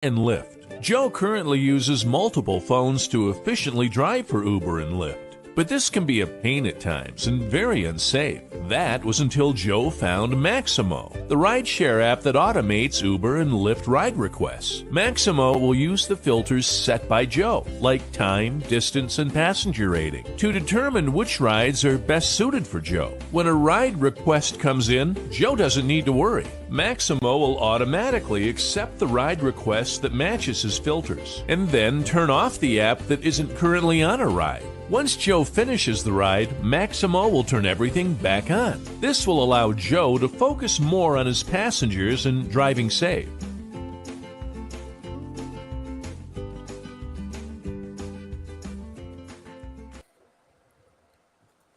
and Lyft. Joe currently uses multiple phones to efficiently drive for Uber and Lyft. But this can be a pain at times and very unsafe. That was until Joe found Maximo, the rideshare app that automates Uber and Lyft ride requests. Maximo will use the filters set by Joe, like time, distance, and passenger rating, to determine which rides are best suited for Joe. When a ride request comes in, Joe doesn't need to worry. Maximo will automatically accept the ride request that matches his filters, and then turn off the app that isn't currently on a ride. Once Joe finishes the ride, Maximo will turn everything back on. This will allow Joe to focus more on his passengers and driving safe.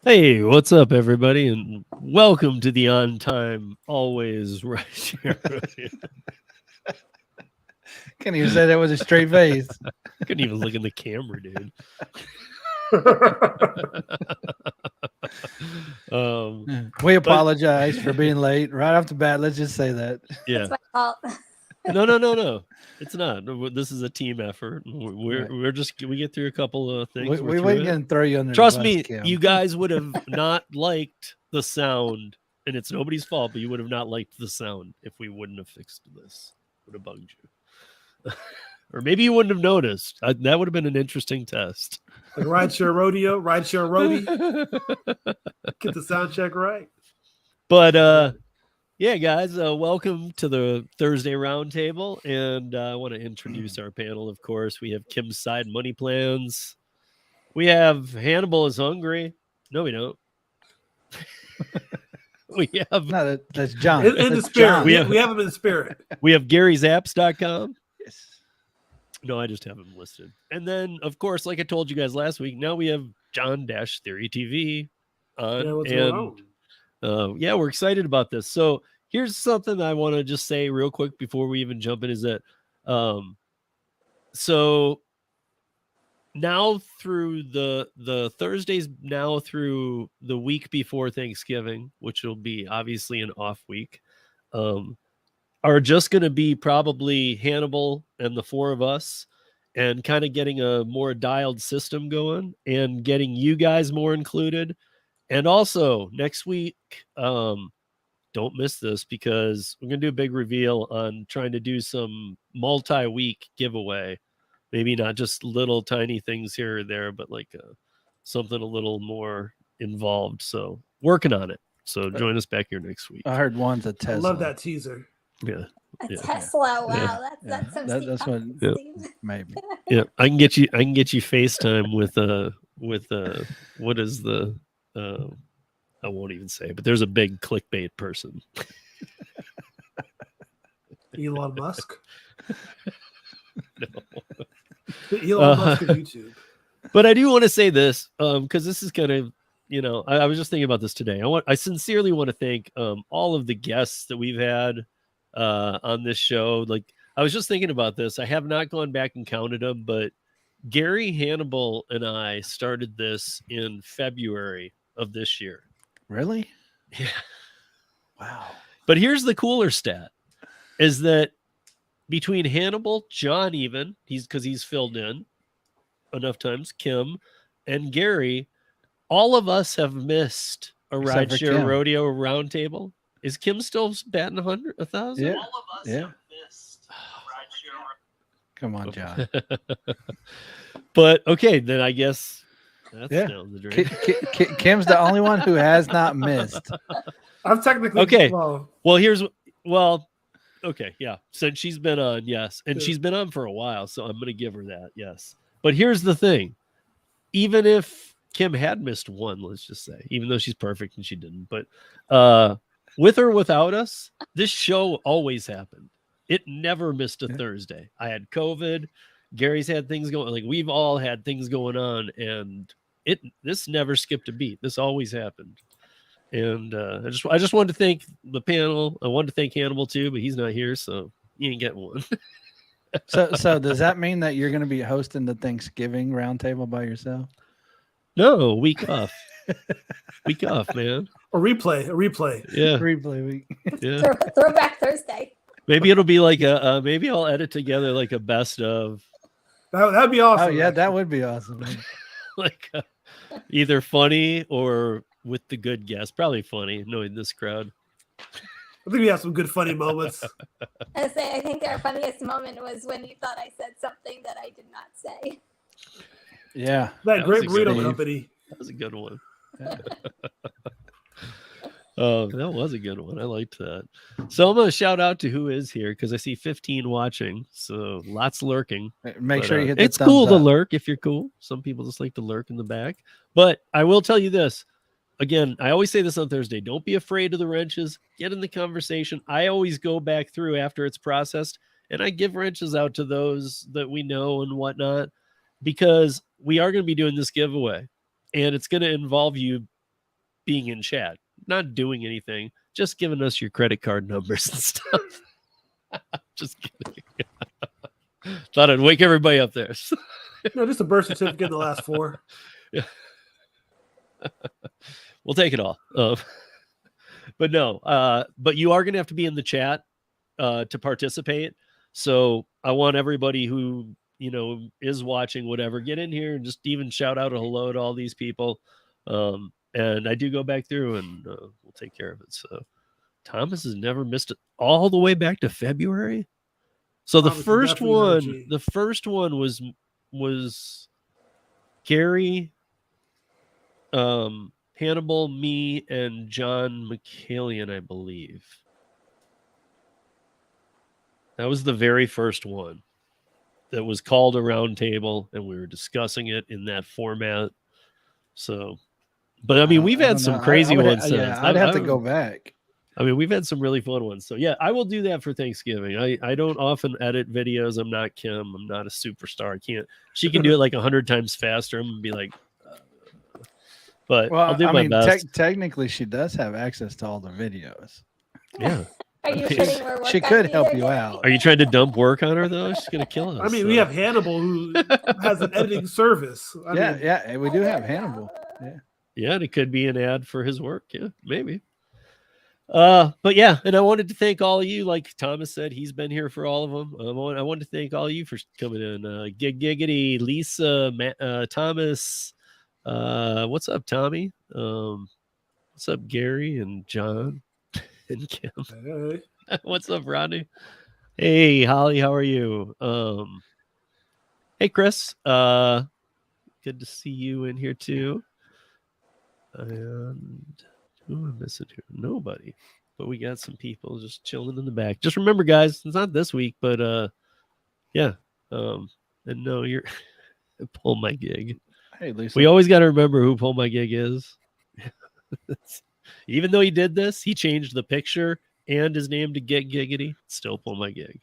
Hey, what's up, everybody, and welcome to the On Time Always Rideshare. Can't even say that with a straight face. I couldn't even look in the camera, dude. We apologize for being late right off the bat. Let's just say that. Yeah. It's my fault. No. It's not. This is a team effort. We get through a couple of things. We weren't going to throw you under. Trust the me, bus, Kim. you guys would have not liked the sound, and it's nobody's fault, but you would have not liked the sound if we wouldn't have fixed this. It would have bugged you. Or maybe you wouldn't have noticed. That would have been an interesting test. Like Rideshare Roadie. Get the sound check right. But yeah, guys, welcome to the Thursday Roundtable, and I want to introduce our panel. Of course, we have Kim's Side Money Plans. We have Hannibal is Hungry. No, we don't. We have that's John. In the spirit. We have him in the spirit. We have Gary'sApps.com. Yes. No, I just have him listed. And then, of course, like I told you guys last week, now we have John-Theory TV on. Yeah, what's going on? Yeah, we're excited about this. So here's something I want to just say real quick before we even jump in is that so now through the Thursdays now through the week before Thanksgiving, which will be obviously an off week, are just going to be probably Hannibal and the four of us, and kind of getting a more dialed system going and getting you guys more included. And also next week, don't miss this, because we're going to do a big reveal on trying to do some multi-week giveaway. Maybe not just little tiny things here or there, but like something a little more involved. So working on it. So join us back here next week. I heard one's a Tesla. I love that teaser. Yeah. A Tesla. Wow, Yeah. that's some That's what Steve. maybe. Yeah. I can get you FaceTime with what is the I won't even say, but there's a big clickbait person. Elon Musk. No. Elon Musk of YouTube. But I do want to say this, because this is kind of, I was just thinking about this today. I sincerely want to thank all of the guests that we've had on this show. Like, I was just thinking about this. I have not gone back and counted them, but Gary, Hannibal, and I started this in February of this year. Really? Yeah. Wow. But here's the cooler stat, is that between Hannibal, John even, he's filled in enough times, Kim, and Gary, all of us have missed a Except for Rideshare Kim. Rodeo Roundtable. Is Kim still batting 1,000? Yeah. All of us have missed a Come on, John. But okay, then I guess that's Yeah. down the drain. Kim's the only one who has not missed. I'm technically Okay. Well, Okay, yeah. Since she's been on, yes. And she's been on for a while, so I'm going to give her that, yes. But here's the thing. Even if Kim had missed one, let's just say, even though she's perfect and she didn't, but with or without us, this show always happened. It never missed a Thursday. I had COVID. Gary's had things going, like we've all had things going on, and this never skipped a beat. This always happened. And I just wanted to thank the panel. I wanted to thank Hannibal too, but he's not here, so you ain't getting one. So does that mean that you're going to be hosting the Thanksgiving roundtable by yourself? No, week off. Week off, man. a replay. Yeah. Replay week. Yeah. Throwback Thursday. Maybe it'll be like maybe I'll edit together like a best of That'd be awesome. Oh yeah, actually. that would be awesome. like either funny or with the good guest. Probably funny, knowing this crowd. I think we have some good funny moments. I say I think our funniest moment was when you thought I said something that I did not say. Yeah. That That great was a good burrito one. company. That was a good one. Yeah. That was a good one. I liked that. So I'm gonna shout out to who is here because I see 15 watching. So lots lurking. Make But, sure you hit the it's thumbs cool to up. lurk if you're cool. Some people just like to lurk in the back. But I will tell you this. Again, I always say this on Thursday. Don't be afraid of the wrenches. Get in the conversation. I always go back through after it's processed and I give wrenches out to those that we know and whatnot because we are going to be doing this giveaway and it's going to involve you being in chat, not doing anything, just giving us your credit card numbers and stuff. Just kidding. Thought I'd wake everybody up there. No, just a birth certificate in the last 4. We'll take it all. But no, but you are going to have to be in the chat to participate. So I want everybody who, is watching, whatever, get in here and just even shout out a hello to all these people. And I do go back through and we'll take care of it. So Thomas has never missed it all the way back to February. So Thomas is definitely the first one was Gary, Hannibal, me, and John McCallion, I believe. That was the very first one that was called a roundtable, and we were discussing it in that format. So, but I mean, we've had some crazy ones. Yeah, I'd have to go back. I mean, we've had some really fun ones. So yeah, I will do that for Thanksgiving. I don't often edit videos. I'm not Kim. I'm not a superstar. I can't. She can do it like 100 times faster. I'm gonna be like, but I'll do my best. Technically, she does have access to all the videos. Yeah. Are you putting more work She on could me help there, you Gary? out. Are you trying to dump work on her though? She's gonna kill us. I mean, we have Hannibal who has an editing service. I mean, Yeah, we do have Hannibal. Yeah. Yeah, and it could be an ad for his work. Yeah, maybe. But yeah, and I wanted to thank all of you. Like Thomas said, he's been here for all of them. I wanted to thank all of you for coming in. Giggity, Lisa, Thomas. What's up, Tommy? What's up, Gary and John and Kim? Hey. What's up, Rodney? Hey, Holly, how are you? Hey, Chris. Good to see you in here too. And who am I missing here? Nobody. But we got some people just chilling in the back. Just remember, guys, it's not this week, but yeah. And no, you're Pull My Gig. Hey, Lisa. We always got to remember who Pull My Gig is. Even though he did this, he changed the picture and his name to Get Giggity. Still Pull My Gig.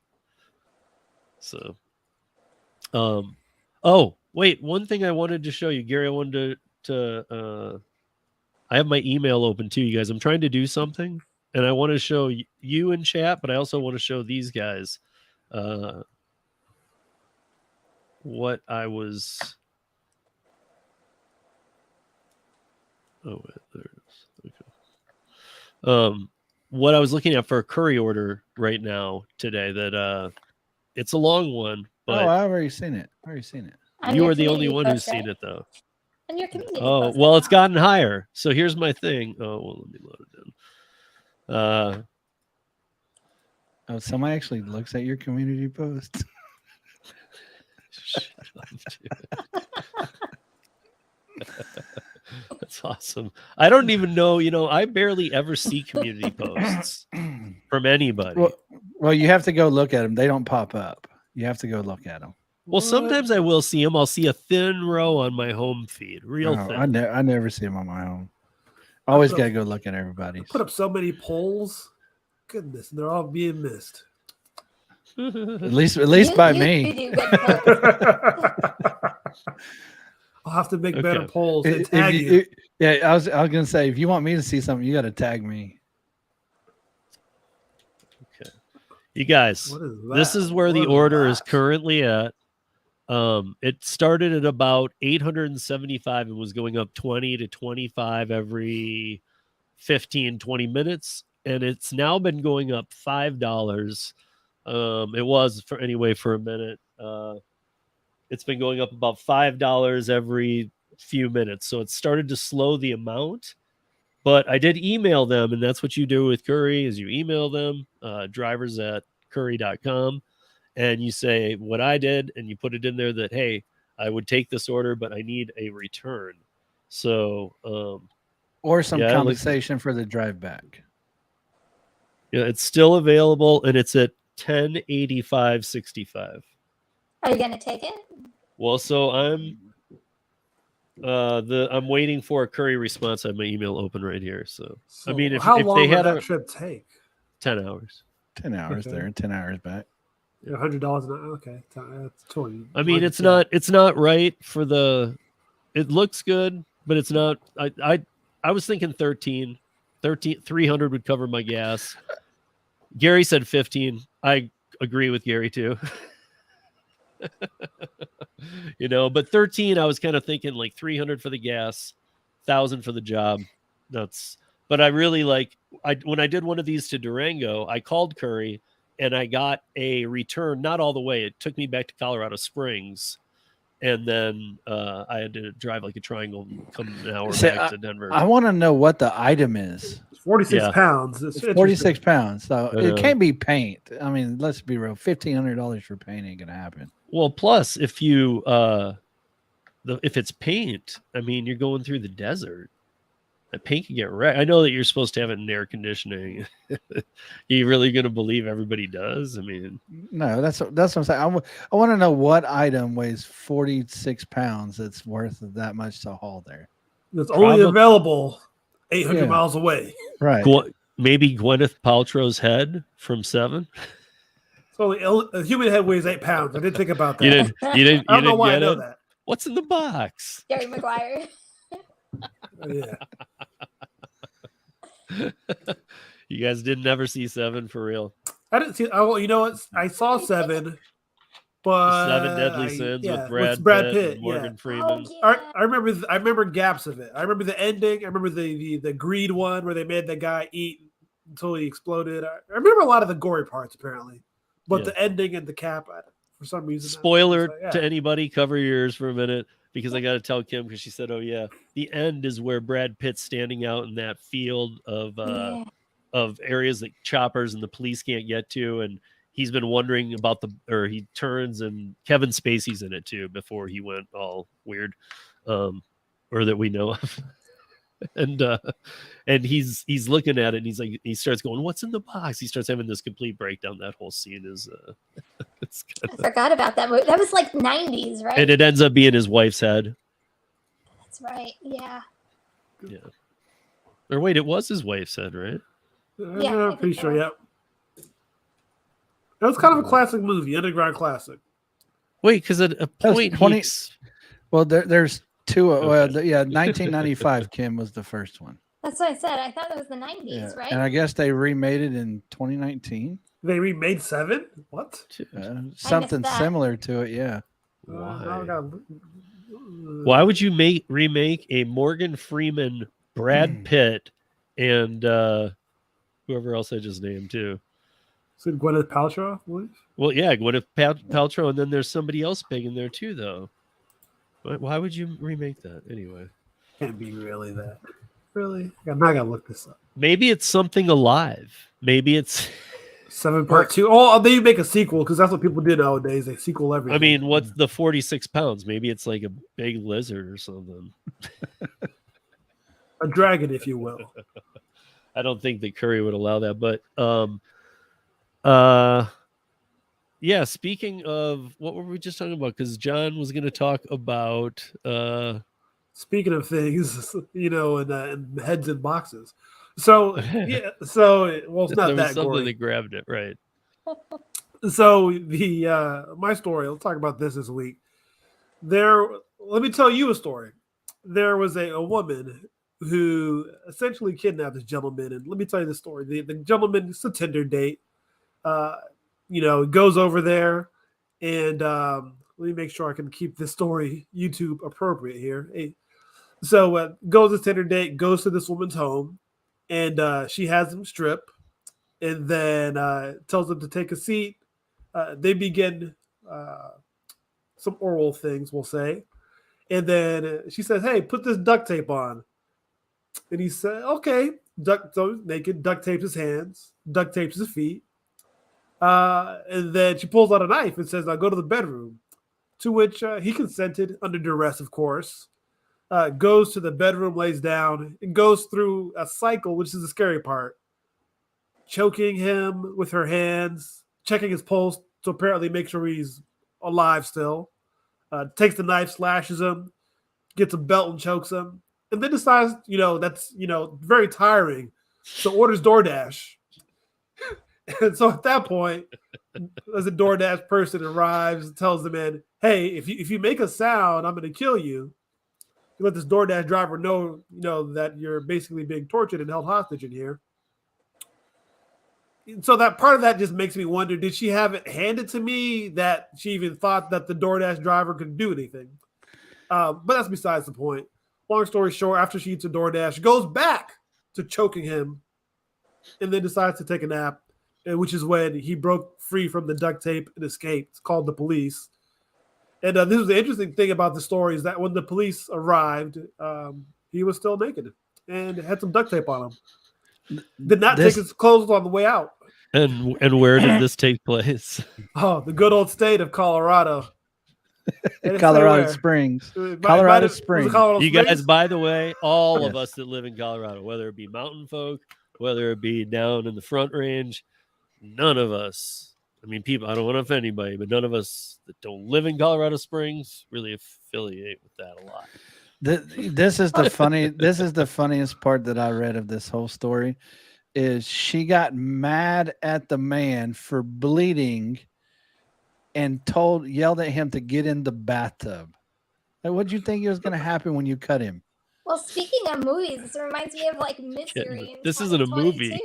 So, oh, wait, one thing I wanted to show you, Gary, I wanted to I have my email open too, you guys. I'm trying to do something and I want to show you in chat, but I also want to show these guys what I was. Oh, wait, there it is. Okay. What I was looking at for a curry order right now today that it's a long one, but I've already seen it. On you your are the only community one who's post, seen right? it though. On your community Oh, post, well, I it's saw. gotten higher. So here's my thing. Oh, well, let me load it in. Oh, somebody actually looks at your community post. Shut up, dude. That's awesome. I don't even know, I barely ever see community posts from anybody. Well, you have to go look at them. They don't pop up. You have to go look at them. Well, sometimes I will see them. I'll see a thin row on my home feed, real thin. I never see them on my own. Always got to go look at everybody's. Put up so many polls. Goodness, they're all being missed. At least by me. You do good posts. I'll have to make Okay. better polls and tag you. I was gonna say, if you want me to see something, you got to tag me. Okay. You guys, What is this that? is where the What order is that? currently at. It started at about 875 and was going up 20 to 25 every 15, 20 minutes. And it's now been going up $5 It was for a minute. It's been going up about $5 every few minutes. So it started to slow the amount. But I did email them, and that's what you do with Curry is you email them, drivers@curry.com, and you say what I did, and you put it in there that, hey, I would take this order, but I need a return. So or some compensation for the drive back. Yeah, it's still available, and it's at $10.85.65. Are you gonna take it? Well, so I'm waiting for a Curry response. I have my email open right here. So I mean, if how long they would had that trip take? 10 hours. 10 hours Okay. there and 10 hours back. $100 an hour. Okay, that's 20. I mean, it's not right for the. It looks good, but it's not. I was thinking 300 would cover my gas. Gary said 15. I agree with Gary too. But 13, I was kind of thinking like 300 for the gas, 1,000 for the job. But I really when I did one of these to Durango, I called Curry and I got a return, not all the way. It took me back to Colorado Springs. And then I had to drive like a triangle and come an hour back to Denver. I want to know what the item is. 46 pounds. It's 46 pounds. So it can't be paint. I mean, let's be real. $1,500 for paint ain't gonna happen. Well, plus if you if it's paint, I mean, you're going through the desert. That paint can get wrecked. I know that you're supposed to have it in air conditioning. You really going to believe everybody does? I mean, no, that's what I'm saying. I want to know what item weighs 46 pounds that's worth that much to haul there. It's only available 800 Yeah. miles away. Right. Maybe Gwyneth Paltrow's head from Seven. So a human head weighs 8 pounds. I didn't think about that. You didn't I don't know why I get know it? that. What's in the box? Jerry Maguire. Yeah. You guys didn't ever see Seven for real? I didn't see. Oh, you know what? I saw 7, but Seven Deadly Sins with Brad Pitt and Morgan Freeman. Oh, I remember gaps of it. I remember the ending. I remember the greed one where they made the guy eat until he exploded. I remember a lot of the gory parts apparently, but the ending and the cap, for some reason. Spoiler to anybody, cover your ears for a minute because I got to tell Kim because she said, "Oh yeah, the end is where Brad Pitt's standing out in that field of areas that choppers and the police can't get to, and he's been wondering about he turns and Kevin Spacey's in it too before he went all weird, or that we know of." And he's looking at it and he's like, he starts going, "What's in the box?" He starts having this complete breakdown. That whole scene is I forgot about that movie. That was like 90s, right? and it ends up being his wife's head. That's right. Yeah. Or wait, it was his wife's head, right? Yeah, I'm pretty sure. Yep. That was kind of a classic movie, underground classic. Wait, because at a point, 20. Well, there's two. Well, 1995. Kim was the first one. That's what I said. I thought it was the 90s, right? And I guess they remade it in 2019. They remade 7. What? Something similar to it. Yeah. Why would you remake a Morgan Freeman, Brad Pitt, and whoever else I just named too? So Gwyneth Paltrow, please? Well, yeah, Gwyneth Paltrow, and then there's somebody else big in there too, though. Why would you remake that anyway? Can't be really that. Really? I'm not gonna look this up. Maybe it's something alive. Maybe it's 7 part 2. Oh, they make a sequel because that's what people do nowadays. They sequel everything. I mean, what's the 46 pounds? Maybe it's like a big lizard or something. A dragon, if you will. I don't think that Curry would allow that, but yeah, speaking of, what were we just talking about? Because John was going to talk about speaking of things, and heads in boxes. So it's not that something gory. that grabbed it, right? So my story, let's talk about this week. Let me tell you a story. There was a woman who essentially kidnapped this gentleman, and let me tell you the story. The gentleman, it's a Tinder date. Goes over there, and let me make sure I can keep this story YouTube appropriate here. So goes to Tinder date, goes to this woman's home, and she has him strip, and then tells him to take a seat They begin some oral things, we'll say. And then she says, hey, put this duct tape on. And he said, okay. So naked, duct tapes his hands, duct tapes his feet. And then she pulls out a knife and says, now go to the bedroom. To which he consented under duress, of course. Goes to the bedroom, lays down, and goes through a cycle, which is the scary part. Choking him with her hands, checking his pulse to apparently make sure he's alive still. Takes the knife, slashes him, gets a belt and chokes him, and then decides, that's, very tiring. So orders DoorDash. And so at that point, as a DoorDash person arrives and tells the man, hey, if you make a sound, I'm going to kill you. You let this DoorDash driver know, that you're basically being tortured and held hostage in here. So that part of that just makes me wonder, did she have it handed to me that she even thought that the DoorDash driver could do anything? But that's besides the point. Long story short, after she eats a DoorDash, she goes back to choking him and then decides to take a nap, which is when he broke free from the duct tape and escaped, called the police. And this was the interesting thing about the story is that when the police arrived, he was still naked and had some duct tape on him. Did not take his clothes on the way out. And where did this take place? Oh, the good old state of Colorado. Colorado Springs. Colorado Springs. You guys, by the way, all of us that live in Colorado, whether it be mountain folk, whether it be down in the Front Range, none of us, I mean, people, I don't want to offend anybody, but none of us that don't live in Colorado Springs really affiliate with that a lot. This is the funniest part that I read of this whole story is she got mad at the man for bleeding and yelled at him to get in the bathtub. Like, what do you think was going to happen when you cut him? Well, speaking of movies, this reminds me of like Misery. This isn't a movie.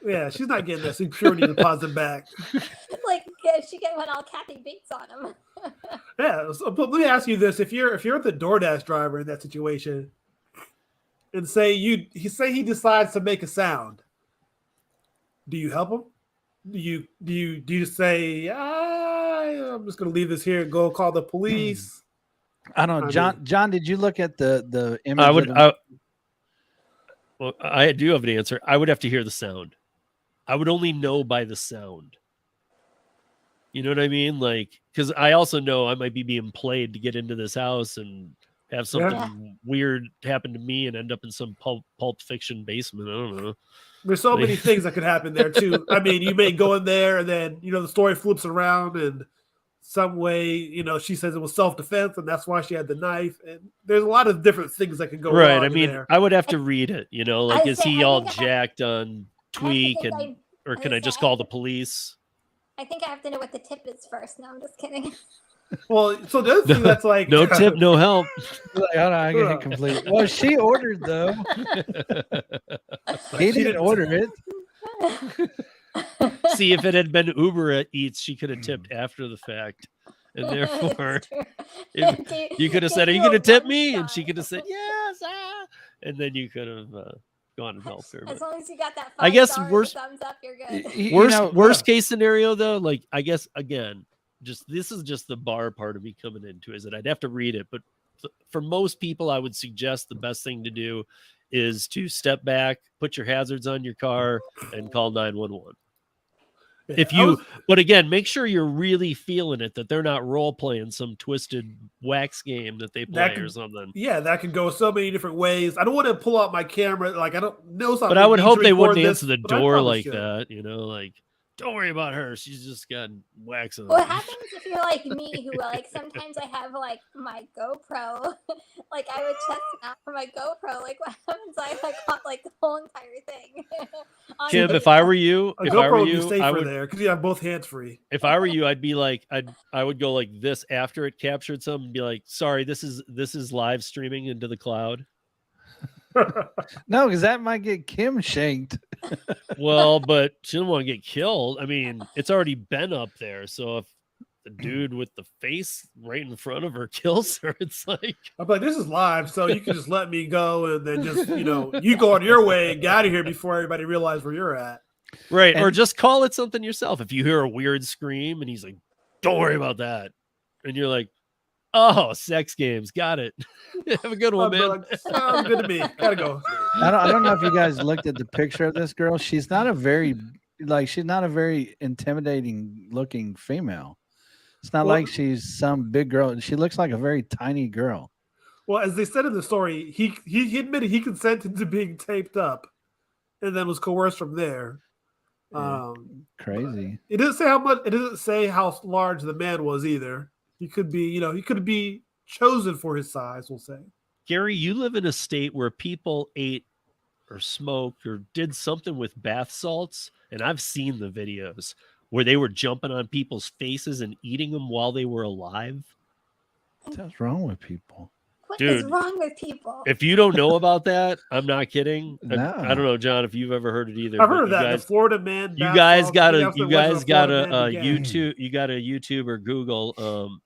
Yeah, she's not getting that security deposit back. She went all Kathy Bates on him. Yeah, but let me ask you this: if you're the DoorDash driver in that situation, and say he decides to make a sound, do you help him? Do you say I'm just going to leave this here and go call the police? I don't know, John. Did you look at the image? I do have an answer. I would have to hear the sound. I would only know by the sound. You know what I mean? Like, because I also know I might be being played to get into this house and have something weird happen to me and end up in some pulp fiction basement. I don't know. There's so many things that could happen there too. I mean, you may go in there and then the story flips around and some way, she says it was self-defense and that's why she had the knife. And there's a lot of different things that can go wrong. I mean, there. I would have to read it, like, is he all jacked on tweak or can I just call the police? I think I have to know what the tip is first. No, I'm just kidding. Well, so the other thing that's like no tip, no help. I get it complete. Well, she ordered though. He didn't order it. See, if it had been Uber Eats, she could have tipped after the fact, and therefore, you could have said, "Are you going to tip me?" And she could have said, "Yes," and then you could have gone and helped her. As long as you got that, I guess thumbs up, you're good. Worst case scenario though, like I guess again, this is just the bar part of me coming into is that I'd have to read it, but for most people, I would suggest the best thing to do is to step back, put your hazards on your car, and call 911. But again, make sure you're really feeling it, that they're not role playing some twisted wax game that they play or something. Yeah, that could go so many different ways. I don't want to pull out my camera. Like, I don't know something. But I would hope they wouldn't answer the door like that. Like, don't worry about her. She's just got wax on. What happens if you're like me, who like sometimes I have like my GoPro, like I would check out for my GoPro. Like what happens? I caught like the whole entire thing. Kim, if I were you, GoPro would be safer there because you have both hands free. If I were you, I'd be like, I would go like this after it captured something, and be like, sorry, this is live streaming into the cloud. No, because that might get Kim shanked. Well, but she didn't want to get killed. I mean, it's already been up there. So if the dude with the face right in front of her kills her, it's like I'm like, this is live, so you can just let me go and then just you go on your way and get out of here before everybody realizes where you're at. Right. Or And- just call it something yourself. If you hear a weird scream and he's like, don't worry about that. And you're like, oh, sex games. Got it. Have a good one, I'd be man. like, sounds good to me. Gotta go. I don't know if you guys looked at the picture of this girl. She's not a very intimidating looking female. It's not Well- like she's some big girl. She looks like a very tiny girl. Well, as they said in the story, he admitted he consented to being taped up, and then was coerced from there. Crazy. It doesn't say how much. It doesn't say how large the man was either. He could be, he could be chosen for his size. We'll say. Gary, you live in a state where people ate or smoked or did something with bath salts. And I've seen the videos where they were jumping on people's faces and eating them while they were alive. What's wrong with people? What is Dude, wrong with people? If you don't know about that, I'm not kidding. No. I don't know, John, if you've ever heard it either. I've but heard of you that. guys- The Florida man. You bath guys salts. got Maybe to that's you what it was guys when got Florida to man began. YouTube. You got to YouTube or Google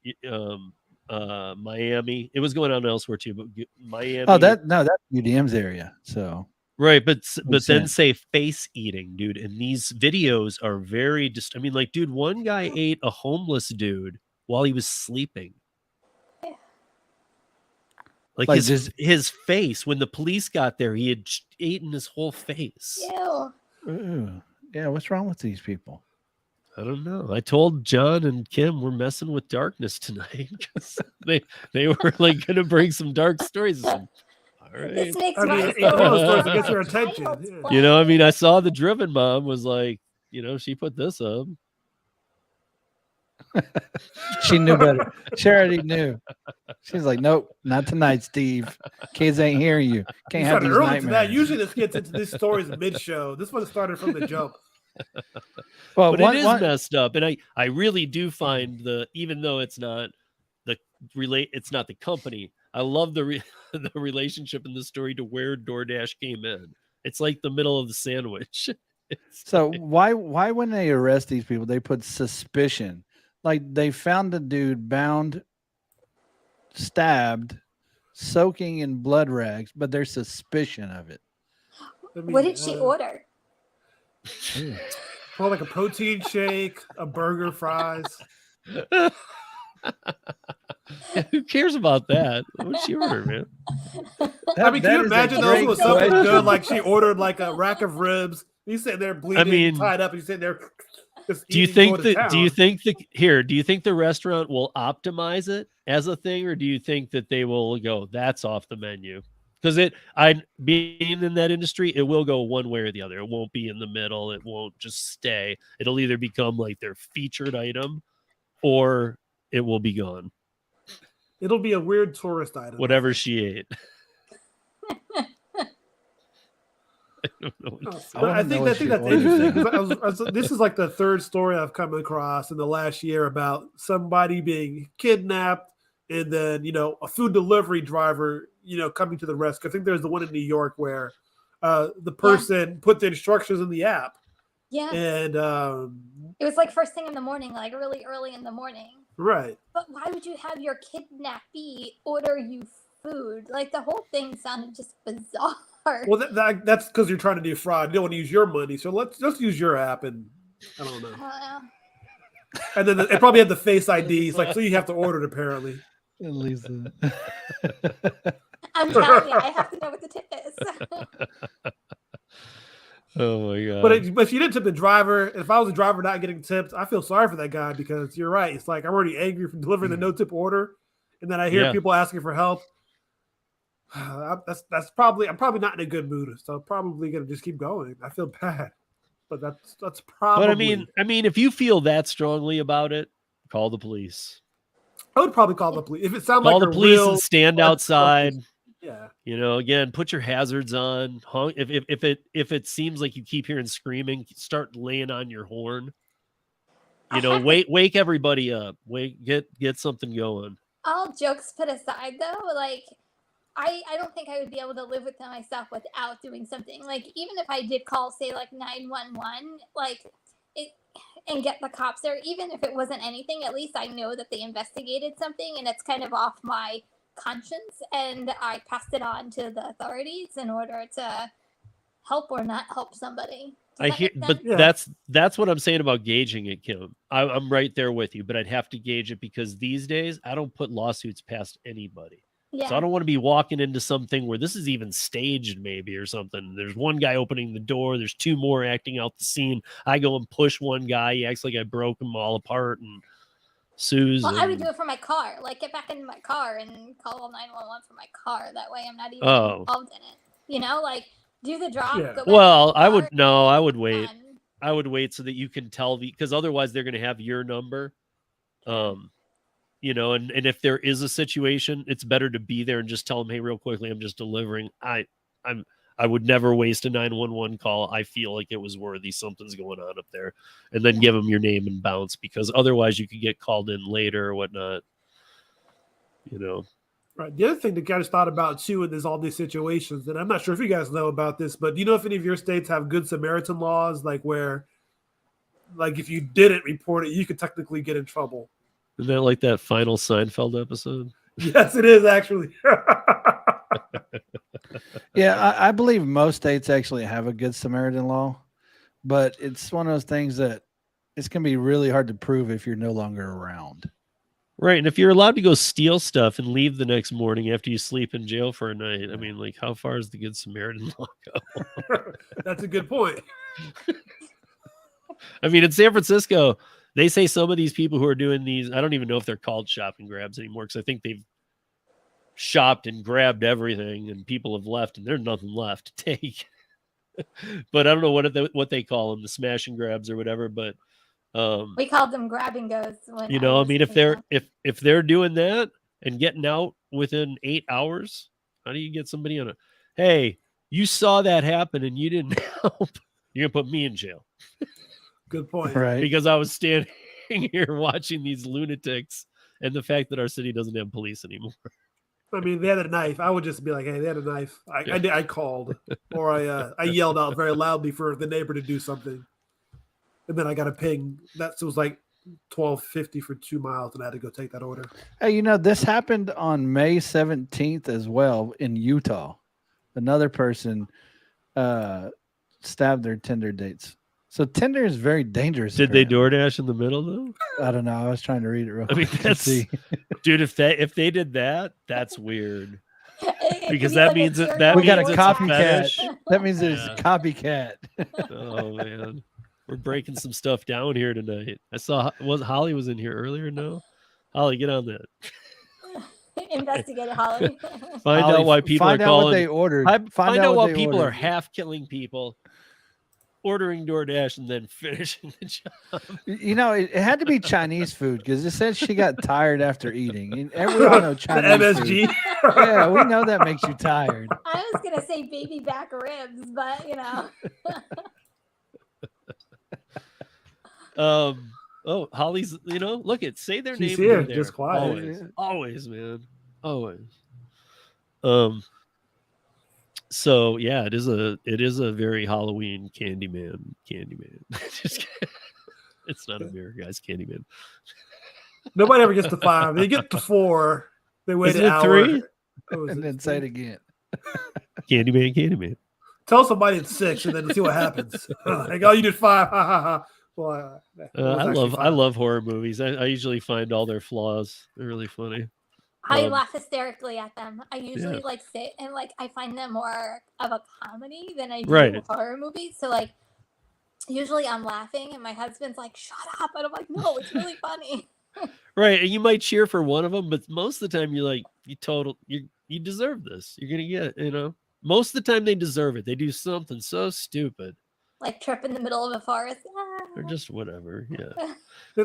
Miami. It was going on elsewhere too, but Miami. Oh, that's UDM's area. So right, but Makes then sense. say face eating, dude. And these videos are very I mean, like, dude, one guy ate a homeless dude while he was sleeping. Like his face, when the police got there, he had eaten his whole face. Ew. ooh, yeah, what's wrong with these people? I don't know. I told John and Kim we're messing with darkness tonight because they were like going to bring some dark stories. I said, all right. This makes I mean, my it's one of those stories that story gets your like attention. child's Yeah. play. You know, I mean, I saw the Driven Mom was like, she put this up. She knew better. She already knew. She's like, nope, not tonight, Steve. Kids ain't hearing you. You Can't have started these early to nightmares. that. Usually this gets into these stories mid-show. This one started from the jump. Well, But it is messed up. And I really do find even though it's not it's not the company, I love the the relationship in the story to where DoorDash came in. It's like the middle of the sandwich. So why when they arrest these people, they put suspicion? Like they found the dude bound, stabbed, soaking in blood rags, but there's suspicion of it. I mean, What did she order? Probably like a protein shake, a burger, fries. Who cares about that? What'd she order, man? I mean, can you is a imagine those great with something question. good? Like she ordered like a rack of ribs. He's sitting there bleeding, mean, tied up. He's sitting there. Just Do you eating, think going to that? Do town. you think the restaurant will optimize it as a thing, or do you think that they will go, that's off the menu? Because being in that industry, it will go one way or the other. It won't be in the middle. It won't just stay. It'll either become like their featured item, or it will be gone. It'll be a weird tourist item? Whatever she ate. I don't know what to say. But I wanna know think what she that's ordered. interesting. 'Cause this is like the third story I've come across in the last year about somebody being kidnapped, and then a food delivery driver coming to the rescue. I think there's the one in New York where the person put the instructions in the app, Yeah. and It was like first thing in the morning, like really early in the morning. right. But why would you have your kidnappee order you food? Like the whole thing sounded just bizarre. Well, that's because you're trying to do fraud. You don't want to use your money, so let's use your app, and I don't know. And then it probably had the Face ID. It's like, so you have to order it apparently. At least, I'm telling you, I have to know what the tip is. Oh my god! But she didn't tip the driver. If I was a driver not getting tipped, I feel sorry for that guy, because you're right. It's like I'm already angry for delivering the no tip order, and then I hear people asking for help. I'm probably not in a good mood, so I'm probably gonna just keep going. I feel bad, but that's probably. But I mean, if you feel that strongly about it, call the police. I would probably call the police if it sounds Call like the police real, and stand outside. Yeah. Again, put your hazards on. If it seems like you keep hearing screaming, start laying on your horn. Wake everybody up. Get something going. All jokes put aside, though, like I don't think I would be able to live with them myself without doing something. Like even if I did call, say, like 911, like it, and get the cops there, even if it wasn't anything, at least I know that they investigated something, and it's kind of off my conscience, and I passed it on to the authorities in order to help or not help somebody. I that hear, make but sense? Yeah. that's what I'm saying about gauging it, Kim. I'm right there with you, but I'd have to gauge it because these days I don't put lawsuits past anybody. So I Yeah. don't want to be walking into something where this is even staged, maybe, or something. There's one guy opening the door. There's two more acting out the scene. I go and push one guy. He acts like I broke him all apart and sues. Well, I would and- do it for my car. Like, get back into my car and call 911 for my car. That way I'm not even Oh. involved in it. You know, like, do the drop, Yeah. go back Well, to the I car, would no, I would wait. done. I would wait so that you can tell because otherwise they're going to have your number. You know, and if there is a situation, it's better to be there and just tell them, hey, real quickly, I'm just delivering. I would never waste a 911 call. I feel like it was worthy. Something's going on up there, and then give them your name and bounce because otherwise you could get called in later or whatnot. You know. Right. The other thing that guys thought about too in all these situations, and I'm not sure if you guys know about this, but do you know if any of your states have Good Samaritan laws, like where, like if you didn't report it, you could technically get in trouble? Isn't that like that final Seinfeld episode? Yes, it is actually. Yeah, I believe most states actually have a Good Samaritan law, but it's one of those things that it's going to be really hard to prove if you're no longer around. Right. And if you're allowed to go steal stuff and leave the next morning after you sleep in jail for a night, I mean, like, how far is the Good Samaritan law go? That's a good point. I mean, in San Francisco, they say some of these people who are doing these, I don't even know if they're called shop and grabs anymore because I think they've shopped and grabbed everything and people have left and there's nothing left to take. But I don't know what they call them, the smash and grabs or whatever. But We called them grab and goes. you know, I mean, if they're doing that and getting out within 8 hours, how do you get somebody on a, hey, you saw that happen and you didn't help? You're gonna put me in jail. Good point. Right. Because I was standing here watching these lunatics and the fact that our city doesn't have police anymore. I mean, they had a knife. I would just be like, hey, they had a knife. I called, or I yelled out very loudly for the neighbor to do something. And then I got a ping. That was like $12.50 for 2 miles, and I had to go take that order. Hey, you know, this happened on May 17th as well in Utah. Another person stabbed their Tinder dates. So Tinder is very dangerous. Did they apparently. DoorDash in the middle though? I don't know. I was trying to read it real I mean, quick to that's see. dude. If they did that, that's weird. It Because could be that like a means serial that We got a means it's copycat. fetish. That means it's Yeah. copycat. Oh man, we're breaking some stuff down here tonight. I saw Holly was in here earlier. No, Holly, get on that. Investigate it, Holly. Find Holly, out why people find are out calling. what they ordered. Find out what why they people are ordered. half killing people, ordering DoorDash, and then finishing the job. You know, it had to be Chinese food because it said she got tired after eating. And we all know The Chinese food. MSG. Yeah, we know that makes you tired. I was gonna say baby back ribs, but you know. Oh, Holly's. You know, look at say their She's name. here, in there. just quiet. Always, always, man, always. So yeah, it is a very Halloween Candyman. Just kidding. It's not a mirror, guys. Candyman. Nobody ever gets to 5. They get to 4. They wait Isn't an it hour. 3? Oh, is And it then say it again. Candyman. Tell somebody it's 6 and then see what happens. Like, oh, you did 5. Ha ha ha. Well, it was actually I 5. love horror movies. I usually find all their flaws. They're really funny. I laugh hysterically at them. I usually Yeah. like sit and like I find them more of a comedy than I do Right. horror movies. So like usually I'm laughing and my husband's like, "Shut up!" And I'm like, "No, it's really funny." Right, and you might cheer for one of them, but most of the time you're like, you deserve this. You're gonna get, you know. Most of the time they deserve it. They do something so stupid Like trip in the middle of a forest. or just whatever. Yeah.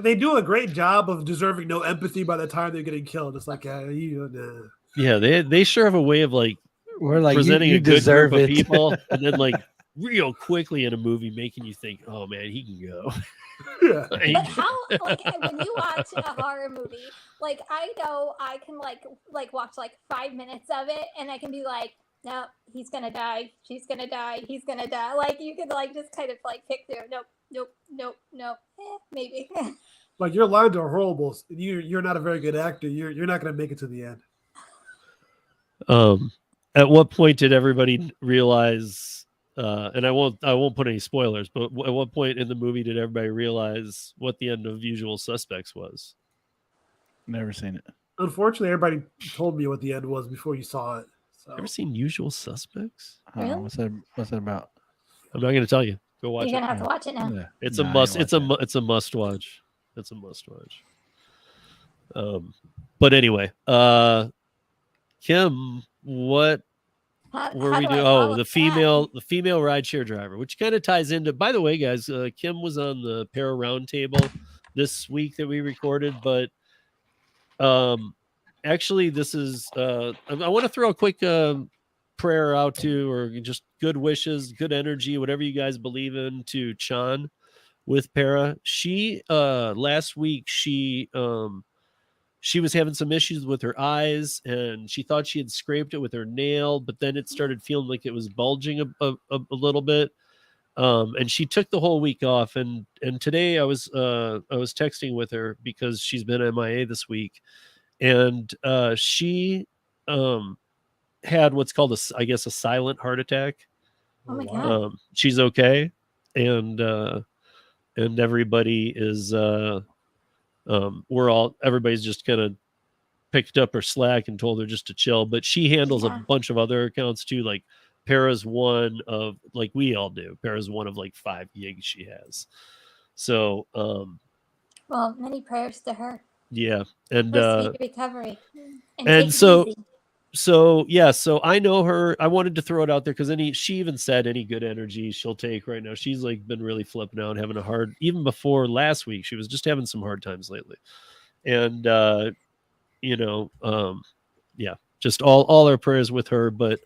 They do a great job of deserving no empathy by the time they're getting killed. It's like, nah. Yeah, they sure have a way of like We're like, presenting you a good deserve group of it. people and then like real quickly in a movie making you think, oh man, he can go. Yeah. But how like when you watch a horror movie, like I know I can like watch like 5 minutes of it and I can be like, no, he's gonna die, she's gonna die, he's gonna die. Like you could like just kind of like pick through. Nope. Maybe. Like your lines are horrible. You're not a very good actor. You're not going to make it to the end. At what point did everybody realize and I won't put any spoilers, but at what point in the movie did everybody realize what the end of Usual Suspects was? Never seen it. Unfortunately, everybody told me what the end was before you saw it. So Ever seen Usual Suspects? Really? What's it about? I'm not going to tell you. Go watch You're it. gonna have to watch it now. Yeah. It's Nah, a I must. ain't It's a watching it. it's a must watch. It's a must watch. But anyway, Kim, what were How we do I doing? follow Oh, the that? female rideshare driver, which kind of ties into. By the way, guys, Kim was on the Para Roundtable this week that we recorded, but actually, this is. I want to throw a quick prayer out to, or just good wishes, good energy, whatever you guys believe in, to Chan with Para. She last week she was having some issues with her eyes, and she thought she had scraped it with her nail, but then it started feeling like it was bulging a little bit. And she took the whole week off, and today I was texting with her because she's been MIA this week, and she had what's called a silent heart attack. Oh my god. She's okay, and everybody is everybody's just kind of picked up her slack and told her just to chill, but she handles a bunch of other accounts too. Like Para's one of, like we all do, Para's one of like 5 gigs she has. So Well, many prayers to her. yeah, and for speedy recovery. And take it so easy. so I know her. I wanted to throw it out there because she even said any good energy she'll take right now. She's like been really flipping out, having a hard, even before last week, she was just having some hard times lately. And yeah, just all our prayers with her. But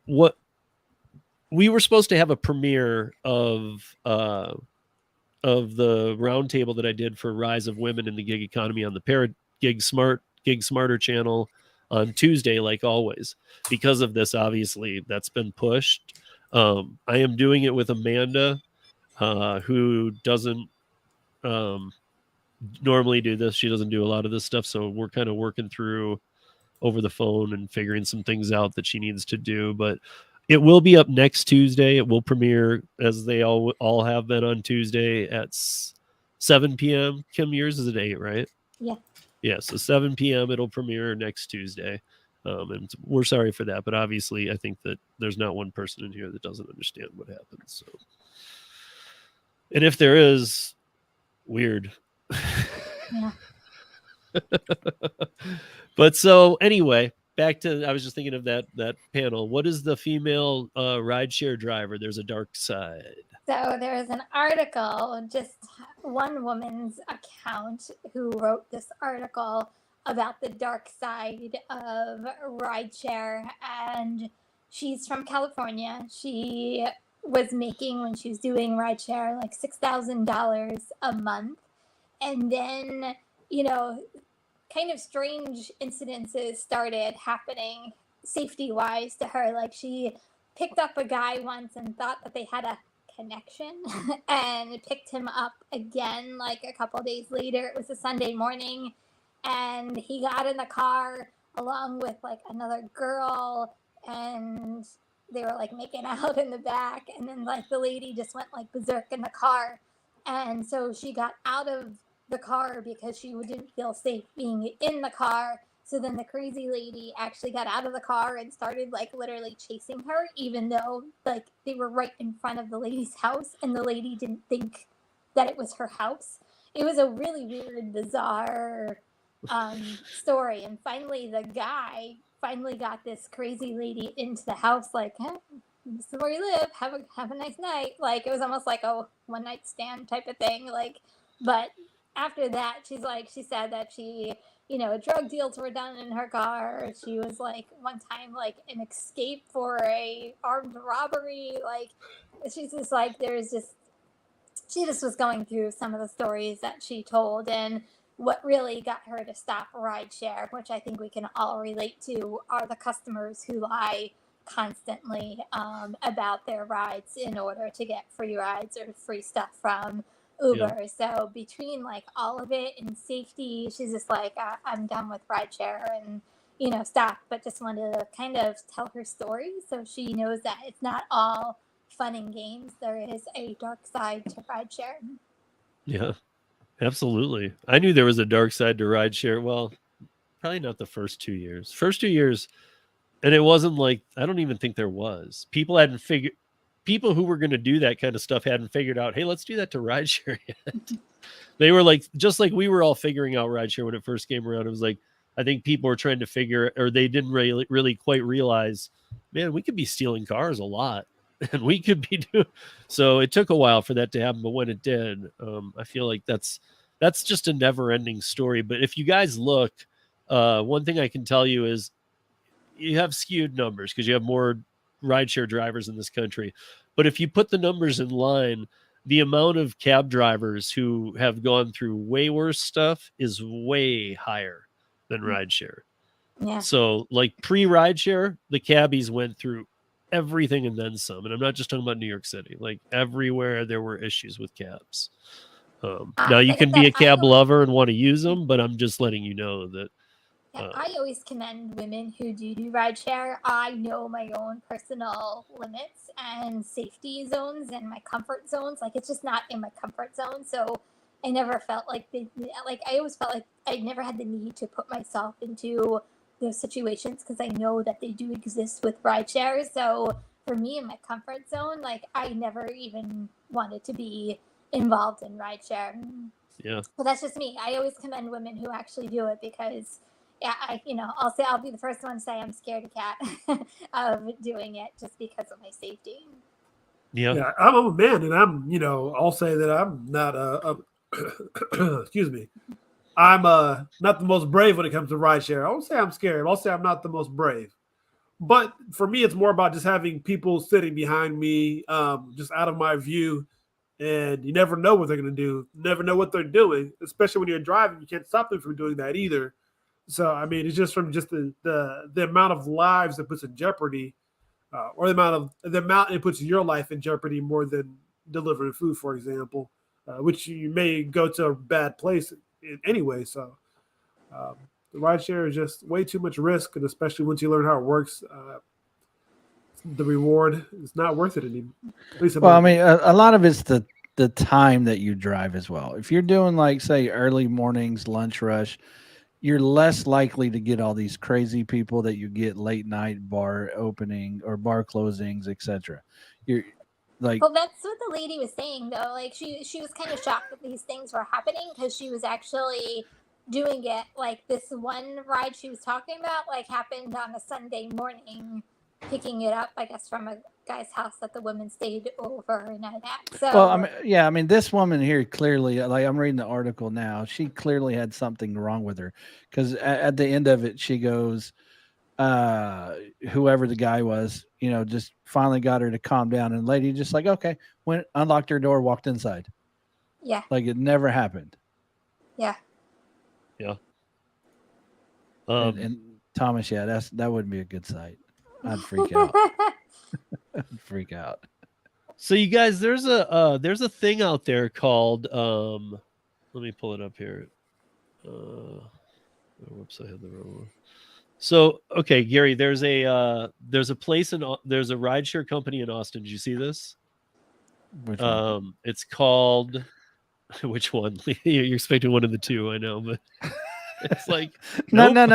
what we were supposed to have a premiere of the roundtable that I did for Rise of Women in the Gig Economy on the Para Gig Smarter channel on Tuesday, like always. Because of this, obviously, that's been pushed. I am doing it with Amanda, who doesn't normally do this. She doesn't do a lot of this stuff, so we're kind of working through over the phone and figuring some things out that she needs to do. But it will be up next Tuesday. It will premiere, as they all have been, on Tuesday at 7 p.m. Kim, yours is at 8, right? Yeah. Yeah, so 7 p.m. it'll premiere next Tuesday. And we're sorry for that, but obviously I think that there's not one person in here that doesn't understand what happened. So, and if there is, weird. Yeah. But so anyway, back to, I was just thinking of that panel. What is the female rideshare driver? There's a dark side. So there was an article, just one woman's account who wrote this article about the dark side of rideshare, and she's from California. She was making, when she was doing rideshare, like $6,000 a month, and then kind of strange incidences started happening safety-wise to her. Like, she picked up a guy once and thought that they had a connection and picked him up again like a couple days later. It was a Sunday morning, and he got in the car along with like another girl, and they were like making out in the back, and then like the lady just went like berserk in the car, and so she got out of the car because she didn't feel safe being in the car. So then the crazy lady actually got out of the car and started like literally chasing her, even though like they were right in front of the lady's house, and the lady didn't think that it was her house. It was a really weird, bizarre story. And finally, the guy finally got this crazy lady into the house, like, huh, this is where you live. Have a nice night. Like, it was almost like a one night stand type of thing. Like, but after that, she said that she, drug deals were done in her car. She was like one time like an escape for a armed robbery. Like, she's just like, she just was going through some of the stories that she told, and what really got her to stop rideshare, which I think we can all relate to, are the customers who lie constantly about their rides in order to get free rides or free stuff from Uber. Yeah. So between like all of it and safety, she's just like, I'm done with rideshare and, stop. But just wanted to kind of tell her story so she knows that it's not all fun and games, there is a dark side to rideshare. Yeah, absolutely. I knew there was a dark side to rideshare. Well, probably not the first 2 years. First 2 years, and it wasn't like, I don't even think there was. People who were going to do that kind of stuff hadn't figured out, hey, let's do that to rideshare yet. They were like, just like we were all figuring out rideshare when it first came around. It was like, I think people were trying to figure, or they didn't really quite realize, man, we could be stealing cars a lot. And we could be doing. So it took a while for that to happen, but when it did, I feel like that's just a never-ending story. But if you guys look, one thing I can tell you is you have skewed numbers because you have more rideshare drivers in this country. But if you put the numbers in line, the amount of cab drivers who have gone through way worse stuff is way higher than rideshare. Yeah. So like pre-rideshare, the cabbies went through everything and then some. And I'm not just talking about New York City. Like everywhere there were issues with cabs. Now you can be a cab lover and want to use them, but I'm just letting you know that. I always commend women who do rideshare. I know my own personal limits and safety zones and my comfort zones. Like, it's just not in my comfort zone. So I never felt like I always felt like I never had the need to put myself into those situations because I know that they do exist with rideshare. So for me, in my comfort zone, like, I never even wanted to be involved in rideshare. Yeah. But that's just me. I always commend women who actually do it because, yeah, I'll be the first one to say I'm scared of cat of doing it just because of my safety. Yeah. I'm a man, and I'll say that I'm not excuse me. I'm not the most brave when it comes to rideshare. I won't say I'm scared. I'll say I'm not the most brave. But for me, it's more about just having people sitting behind me, just out of my view. And you never know what they're going to do. Never know what they're doing, especially when you're driving. You can't stop them from doing that either. So, I mean, it's just from just the amount of lives it puts in jeopardy, or the amount it puts your life in jeopardy more than delivering food, for example, which you may go to a bad place anyway. So, the rideshare is just way too much risk, and especially once you learn how it works, the reward is not worth it anymore. Well, I mean, a lot of it's the time that you drive as well. If you're doing, like, say, early mornings, lunch rush, you're less likely to get all these crazy people that you get late night bar opening or bar closings, etc. You're like, well, that's what the lady was saying, though. Like, she was kind of shocked that these things were happening because she was actually doing it. Like, this one ride she was talking about, like, happened on a Sunday morning, picking it up, I guess, from a guy's house that the woman stayed overnight at. So, well, I mean, this woman here clearly, like, I'm reading the article now, she clearly had something wrong with her because at the end of it, she goes, whoever the guy was, just finally got her to calm down, and the lady just like, okay, went, unlocked her door, walked inside. Yeah. Like it never happened. Yeah. Yeah. And Thomas, yeah, that wouldn't be a good sight. I'd freak out. I'd freak out. So you guys, there's a thing out there called let me pull it up here. Whoops, I had the wrong one. So okay, Gary, there's a rideshare company in Austin. Did you see this? Which one? It's called which one? You're expecting one of the two, I know, but it's like no. nope.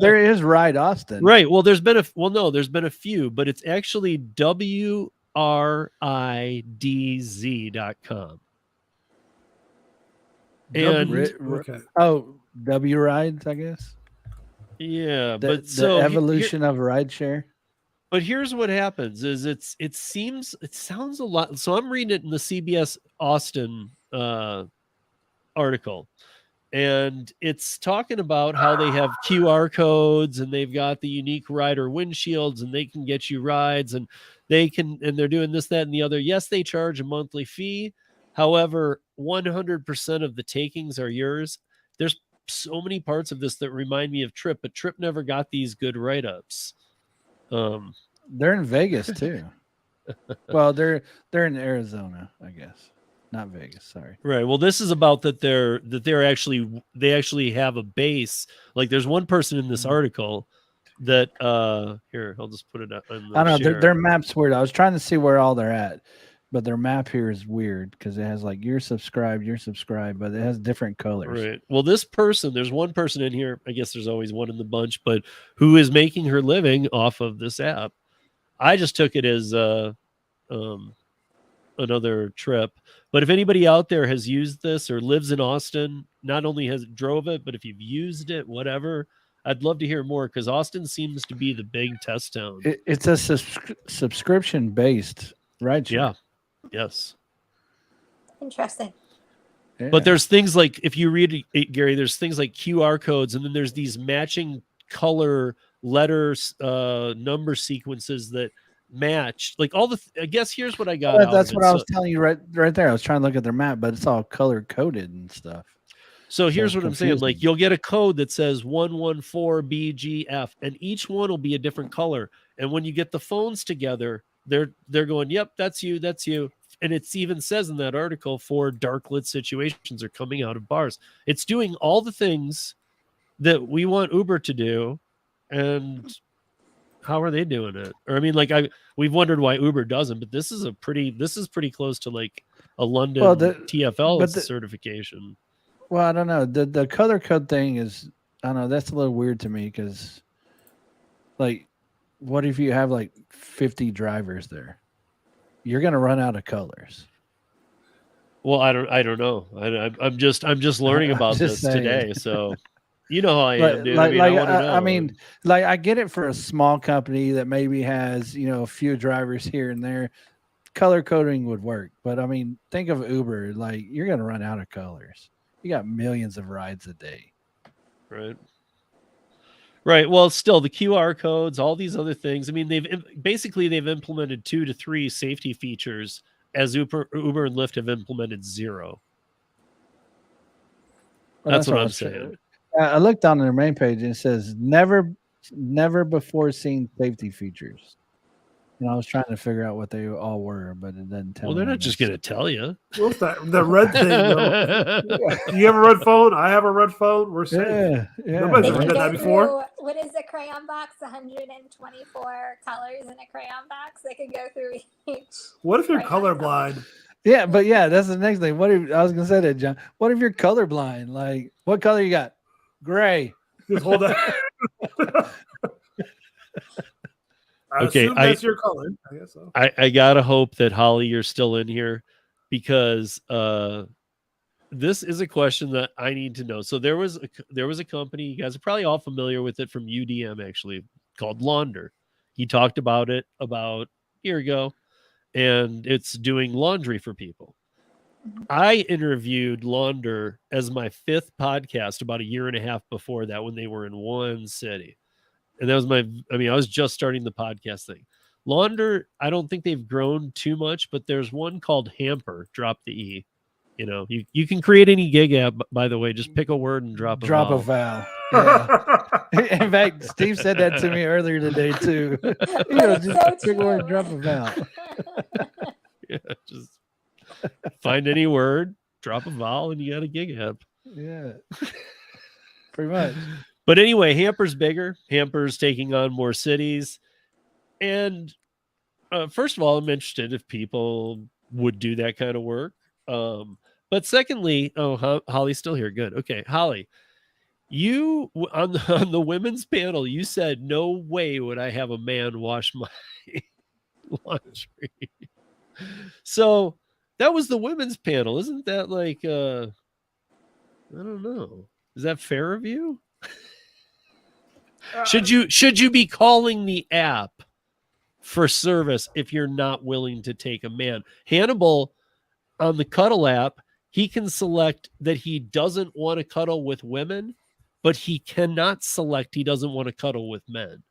There is Ride Austin. Right. Well, there's been a few, but it's actually WRIDZ.com. And W Rides, I guess. Yeah, the evolution of rideshare. But here's what happens: is it sounds a lot. So I'm reading it in the CBS Austin article, and it's talking about how they have QR codes and they've got the unique rider windshields and they can get you rides and they're doing this, that, and the other. Yes, they charge a monthly fee. However, 100% of the takings are yours. There's so many parts of this that remind me of Trip, but Trip never got these good write-ups. They're in Vegas too. Well, they're in Arizona, I guess. Not Vegas, sorry. Right. Well, this is about that they actually have a base. Like there's one person in this article that here, I'll just put it up on the I don't know. share. Their map's weird. I was trying to see where all they're at, but their map here is weird because it has like you're subscribed, but it has different colors. Right. Well, this person, there's one person in here. I guess there's always one in the bunch, but who is making her living off of this app. I just took it as another trip. But if anybody out there has used this or lives in Austin, not only has drove it, but if you've used it, whatever, I'd love to hear more because Austin seems to be the big test town. It's a subscription based, right? Yeah. Yes. Interesting. Yeah. But there's things like, if you read it, Gary, there's things like QR codes, and then there's these matching color letters, number sequences that match. Like all the, I guess here's what I got. That's what I was telling you right there. I was trying to look at their map, but it's all color coded and stuff. So here's So what I'm saying. Like you'll get a code that says 114BGF, and each one will be a different color. And when you get the phones together, they're going, yep, that's you, that's you. And it even says in that article 4 dark lit situations are coming out of bars. It's doing all the things that we want Uber to do. And how are they doing it? Or I mean, like we've wondered why Uber doesn't, but this is pretty close to like a London TFL certification. Well, I don't know. The color code thing is, I don't know, that's a little weird to me because like what if you have like 50 drivers there? You're gonna run out of colors. Well, I don't know. I'm just learning about this today. So you know how I am, dude. I mean, I get it for a small company that maybe has, a few drivers here and there. Color coding would work, but I mean, think of Uber. Like you're gonna run out of colors. You got millions of rides a day. Right. Well, still the QR codes, all these other things. I mean, they've implemented 2 to 3 safety features as Uber and Lyft have implemented 0. Well, that's what I'm saying. I looked on their main page and it says never before seen safety features. And I was trying to figure out what they all were, but it didn't tell me. Well, they're not just going to tell you. What's that? The red thing. You have a red phone. I have a red phone. We're safe. Yeah. Nobody's ever done that before. What is a crayon box? 124 colors in a crayon box. They could go through each. What if you're colorblind? Yeah, but that's the next thing. What if I was going to say that, John? What if you're colorblind? Like, what color you got? Gray. Just hold that. Okay, that's your color. I guess so. I gotta hope that Holly, you're still in here because this is a question that I need to know. So there was a company, you guys are probably all familiar with it from UDM actually, called Launder. He talked about it about a year ago, and it's doing laundry for people. I interviewed Launder as my 5th podcast about a year and a half before that when they were in one city. And that was I was just starting the podcast thing. Launder, I don't think they've grown too much, but there's one called HAMPR, drop the E. You can create any gig app, by the way, just pick a word and drop a vowel. Yeah. In fact, Steve said that to me earlier today too. Just pick a word and drop a vowel. Yeah, just find any word, drop a vowel, and you got a gig app. Yeah. Pretty much. But anyway, HAMPR's bigger. HAMPR's taking on more cities. And first of all, I'm interested if people would do that kind of work. But secondly, Holly's still here. Good. Okay, Holly, you on the women's panel, you said, no way would I have a man wash my laundry. So that was the women's panel. Isn't that like, I don't know. Is that fair of you? Should you be calling the app for service if you're not willing to take a man? Hannibal on the Cuddle app, he can select that he doesn't want to cuddle with women, but he cannot select he doesn't want to cuddle with men.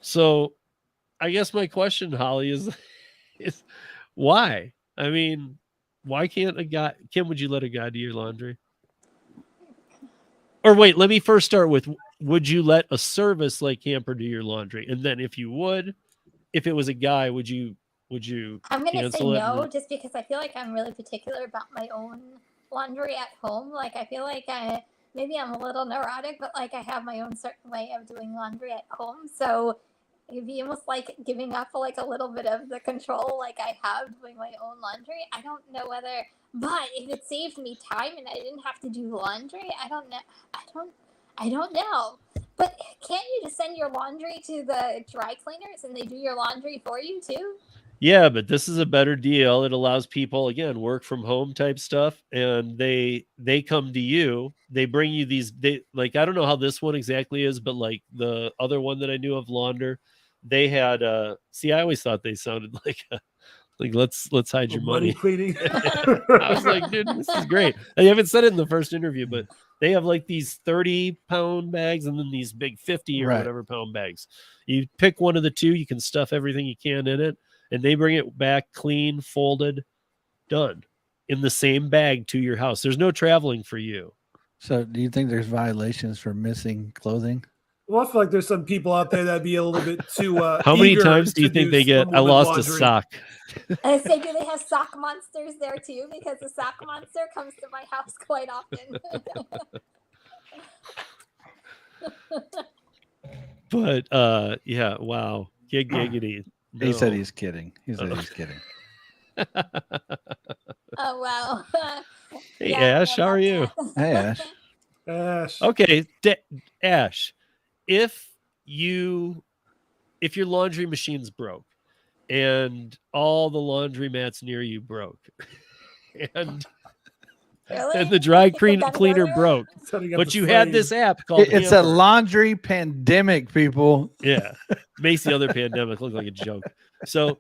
So I guess my question, Holly, is why? I mean, why can't a guy, Kim, would you let a guy do your laundry? Or wait, let me first start with, would you let a service like HAMPR do your laundry? And then if you would, if it was a guy, would you I'm going to say cancel it? no, just because I feel like I'm really particular about my own laundry at home. Like, I feel like maybe I'm a little neurotic, but like I have my own certain way of doing laundry at home. So it'd be almost like giving up like a little bit of the control like I have doing my own laundry. I don't know whether, but if it saved me time and I didn't have to do laundry, I don't know. I don't know. But can't you just send your laundry to the dry cleaners and they do your laundry for you too? Yeah, but this is a better deal. It allows people, again, work from home type stuff, and they come to you. They bring you these. They like, I don't know how this one exactly is, but like the other one that I knew of, Launder, they had. See, I always thought they sounded like let's hide your money. Cleaning. I was like, dude, this is great. I haven't said it in the first interview, but they have like these 30-pound bags and then these big 50 or whatever pound bags. You pick one of the two, you can stuff everything you can in it, and they bring it back clean, folded, done in the same bag to your house. There's no traveling for you. So do you think there's violations for missing clothing? Well, I feel like there's some people out there that'd be a little bit too. How many times do you think they get, I lost a sock? I say, do they have sock monsters there too? Because the sock monster comes to my house quite often. But yeah, wow. Giggity. No. He said he's kidding. He said he's kidding. Oh, wow. Hey, yeah, Ash, how are you? Hey, Ash. Ash. Okay, Ash, if your laundry machine's broke and all the laundry mats near you broke and Really? and the dry cleaner broke, but you had this app called It's HAMPR. a laundry pandemic, people. Yeah, makes the other pandemic look like a joke. So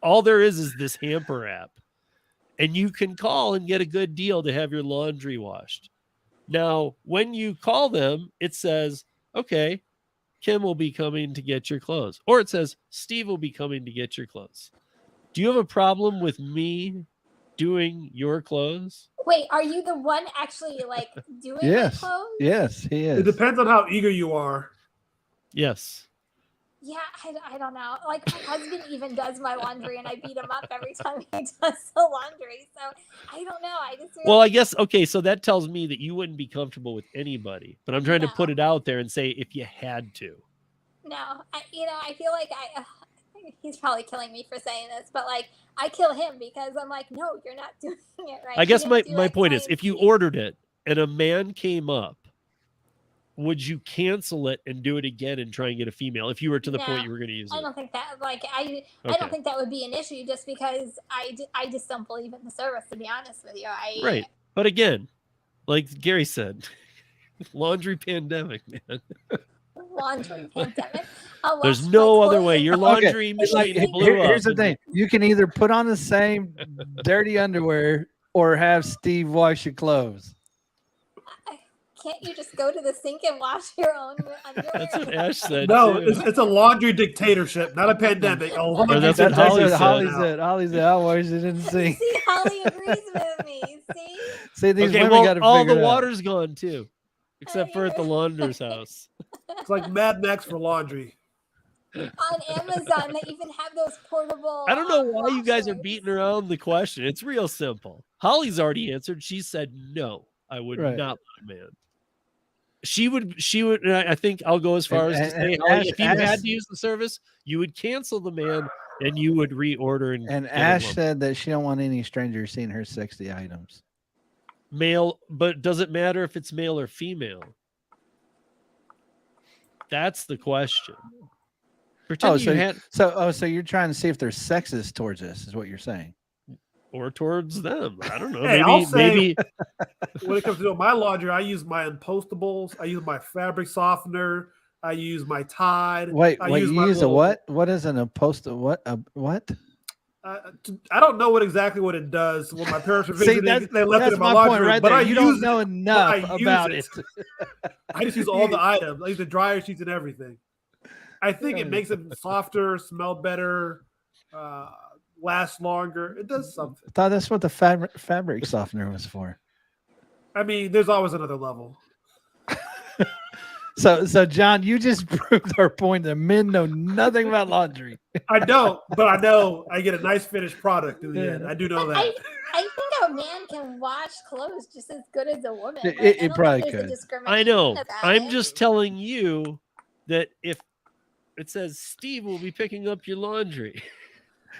all there is this HAMPR app, and you can call and get a good deal to have your laundry washed. Now, when you call them, it says, okay, Kim will be coming to get your clothes. Or it says, Steve will be coming to get your clothes. Do you have a problem with me doing your clothes? Wait, are you the one actually like doing my clothes? Yes, he is. It depends on how eager you are. Yes. Yeah, I don't know. Like my husband even does my laundry, and I beat him up every time he does the laundry. So I don't know. I just Well, I guess okay. So that tells me that you wouldn't be comfortable with anybody. But I'm trying to put it out there and say if you had to. No, I feel like he's probably killing me for saying this, but like I kill him because I'm like, no, you're not doing it right. I guess my point is, if you ordered it and a man came up, would you cancel it and do it again and try and get a female if you were to the point you were going to use it? I don't think that I don't think that would be an issue just because I just don't believe in the service, to be honest with you. Right. But again, like Gary said, laundry pandemic, man. Laundry pandemic. There's no other way. Your laundry machine blew up. Here's the thing. You can either put on the same dirty underwear or have Steve wash your clothes. Can't you just go to the sink and wash your own underwear? That's what Ash said. No, too. it's a laundry dictatorship, not a pandemic. That's what Holly said. Holly said, I'll wash it in the sink. See, Holly agrees with me. See, these women got to all figure the it out. water's gone too, except for at the launder's house. It's like Mad Max for laundry. On Amazon, they even have those portable. I don't know why you guys are washers. beating around the question. It's real simple. Holly's already answered. She said no. I would not let a man. She would. And I think I'll go as far as to say, Holly, if you had to use the service, you would cancel the man and you would reorder. And Ash said that she don't want any strangers seeing her 60 items. Male, but does it matter if it's male or female? That's the question. So you're trying to see if they're sexist towards us, is what you're saying, or towards them? I don't know. Hey, maybe when it comes to doing my laundry, I use my Unpostables. I use my fabric softener. I use my Tide. Wait, you use a what? What is an Unposta? What? I don't know exactly what it does. When my parents were visiting, they left it in my point laundry room. right But there. I You don't know enough about it. I just use all the items. I use the dryer sheets and everything. I think it makes it softer, smell better, last longer. It does something. I thought that's what the fabric softener was for. I mean, there's always another level. So John, you just proved our point that men know nothing about laundry. I don't, but I know I get a nice finished product in the end. I do know that. I think I a man can wash clothes just as good as a woman. It- Like, it I don't probably think there's a could. discrimination I know. about I'm it. just telling you that if it says Steve will be picking up your laundry.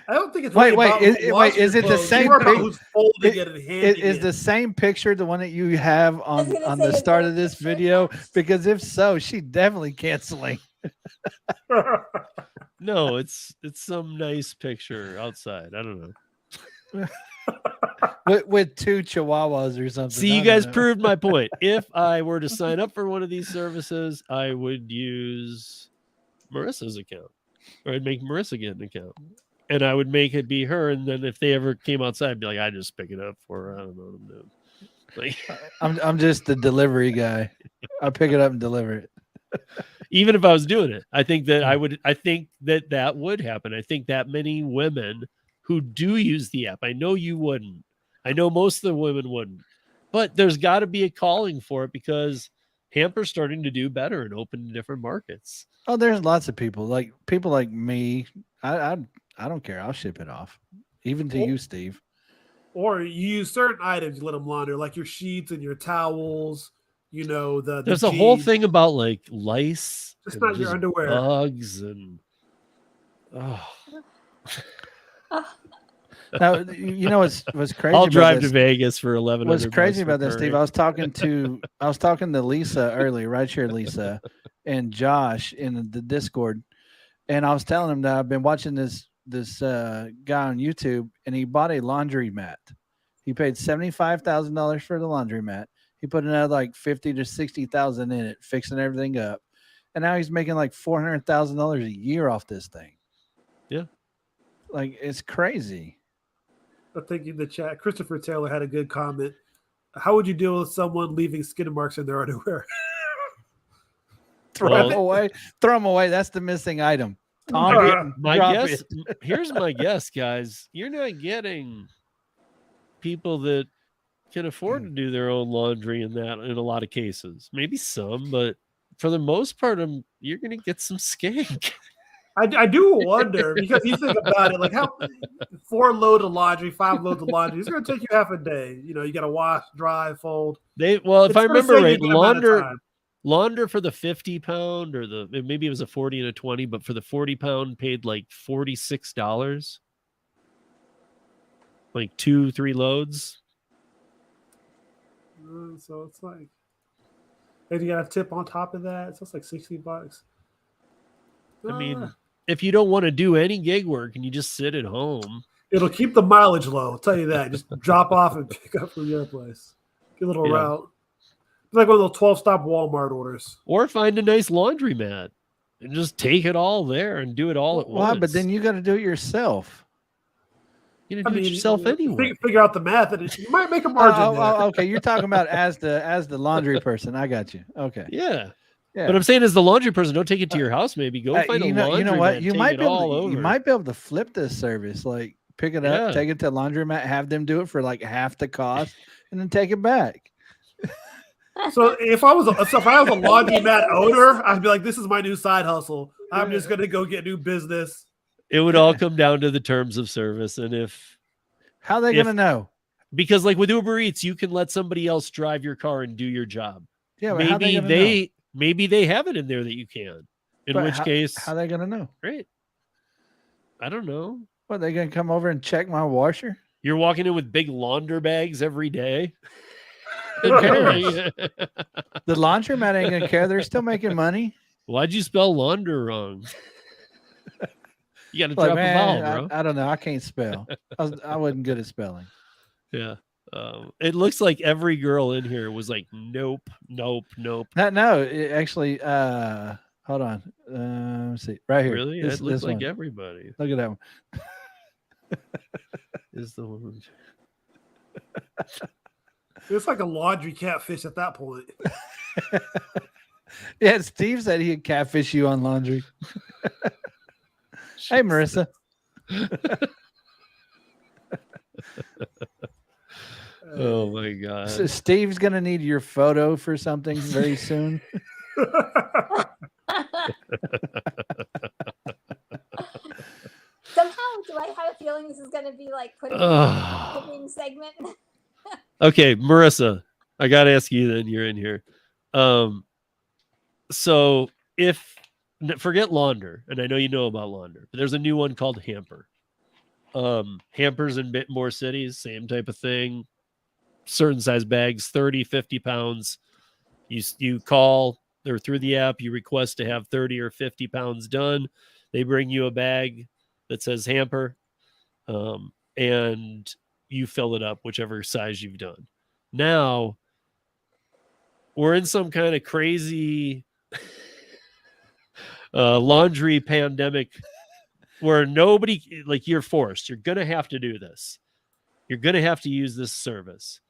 I don't think it's Wait, really wait, about is- who wait, washes is your it the clothes. It's same more about pic- who's folding it- it and handing Is it. the same picture the one that you have was gonna on say, the is start there a of this picture video? attached? Because if so, she definitely canceling No, it's some nice picture outside. I don't know. with two chihuahuas or something. See, I you don't guys know. proved my point. If I were to sign up for one of these services, I would use Marissa's account, or I'd make Marissa get an account, and I would make it be her. And then if they ever came outside, I'd be like, I just pick it up for her. I don't know what I'm doing. Like, I'm just the delivery guy. I pick it up and deliver it. even if I was doing it, I think that I would. I think that that would happen. I think that many women who do use the app. I know you wouldn't. I know most of the women wouldn't. But there's got to be a calling for it because HAMPR's starting to do better and open to different markets. Oh, there's lots of people like me. I don't care. I'll ship it off, even to you, Steve. Or you use certain items, you let them launder, like your sheets and your towels. You know, the There's a whole jeans. thing about like lice, Just and not your underwear. bugs, and Now you know what's crazy. I'll about drive this? to Vegas for 11. What's crazy about that, Steve? I was talking to Lisa earlier, Rideshare Lisa, and Josh in the Discord, and I was telling him that I've been watching this guy on YouTube, and he bought a laundry mat. He paid $75,000 for the laundry mat. He put another like 50 to 60,000 in it, fixing everything up, and now he's making like $400,000 a year off this thing. Yeah, like it's crazy. I think in the chat, Christopher Taylor had a good comment. How would you deal with someone leaving skid marks in their underwear? Throw Well- them away. Throw them away. That's the missing item. Tom, I get- my drop guess. it. Here's my guess, guys. You're not getting people that can afford to do their own laundry in a lot of cases. Maybe some, but for the most part, you're going to get some skank. I do wonder, because you think about it, like how 4 loads of laundry, 5 loads of laundry, it's going to take you half a day. You know, you got to wash, dry, fold. If It's I gonna remember save you right, a good amount of time. launder for the 50 pound, or maybe it was a 40 and a 20, but for the 40 pound paid like $46, like 2-3 loads. So it's like, and you got a tip on top of that, so it's like $60. I mean, if you don't want to do any gig work and you just sit at home, it'll keep the mileage low. I'll tell you that. Just drop off and pick up from the other place. Get a little Yeah. route. It's like one of those 12-stop Walmart orders. or find a nice laundromat and just take it all there and do it all at Why? once. But then you got to do it yourself. you're gonna do it yourself anyway. Figure out the math, and you might make a margin there. Okay. You're talking about as the laundry person. I got you. Okay. Yeah. Yeah. But I'm saying, as the laundry person, don't take it to your house. Maybe go find a you know laundromat. what? You take might it be able all to, over. you might be able to flip this service. Like pick it up, Yeah. take it to a laundromat, have them do it for like half the cost, and then take it back. So if I was a laundromat owner, I'd be like, "This is my new side hustle. I'm just gonna go get new business." It would all come down to the terms of service, and How are they If- gonna know? because like with Uber Eats, you can let somebody else drive your car and do your job. Yeah, but how maybe gonna know? maybe they have it in there that you can. In But which case, how they gonna know? great. I don't know. What, they gonna come over and check my washer? You're walking in with big launder bags every day. Who cares? The laundromat ain't gonna care. They're still making money. Why'd you spell launder wrong? You got to Like, drop man, a vowel, bro. I don't know. I can't spell. I wasn't good at spelling. Yeah. It looks like every girl in here was like, nope, nope, nope. No, it actually. Hold on. Let's see. Right here. Really? This, It looks this like one. everybody Look at that one. is the one. It's like a laundry catfish at that point. Yeah, Steve said he'd catfish you on laundry. Hey, Marissa. Oh my god. So Steve's gonna need your photo for something very soon. Somehow, do I have a feeling this is going to be like putting in Ugh. a cooking segment? Okay, Marissa, I gotta ask you then. You're in here. So if forget Launder, and I know you know about Launder, but there's a new one called HAMPR. HAMPR's in bit more cities, same type of thing. Certain size bags, 30, 50 pounds. You call or through the app, you request to have 30 or 50 pounds done. They bring you a bag that says HAMPR, and you fill it up, whichever size you've done. Now, we're in some kind of crazy laundry pandemic where nobody, like, you're forced. You're going to have to do this. You're going to have to use this service.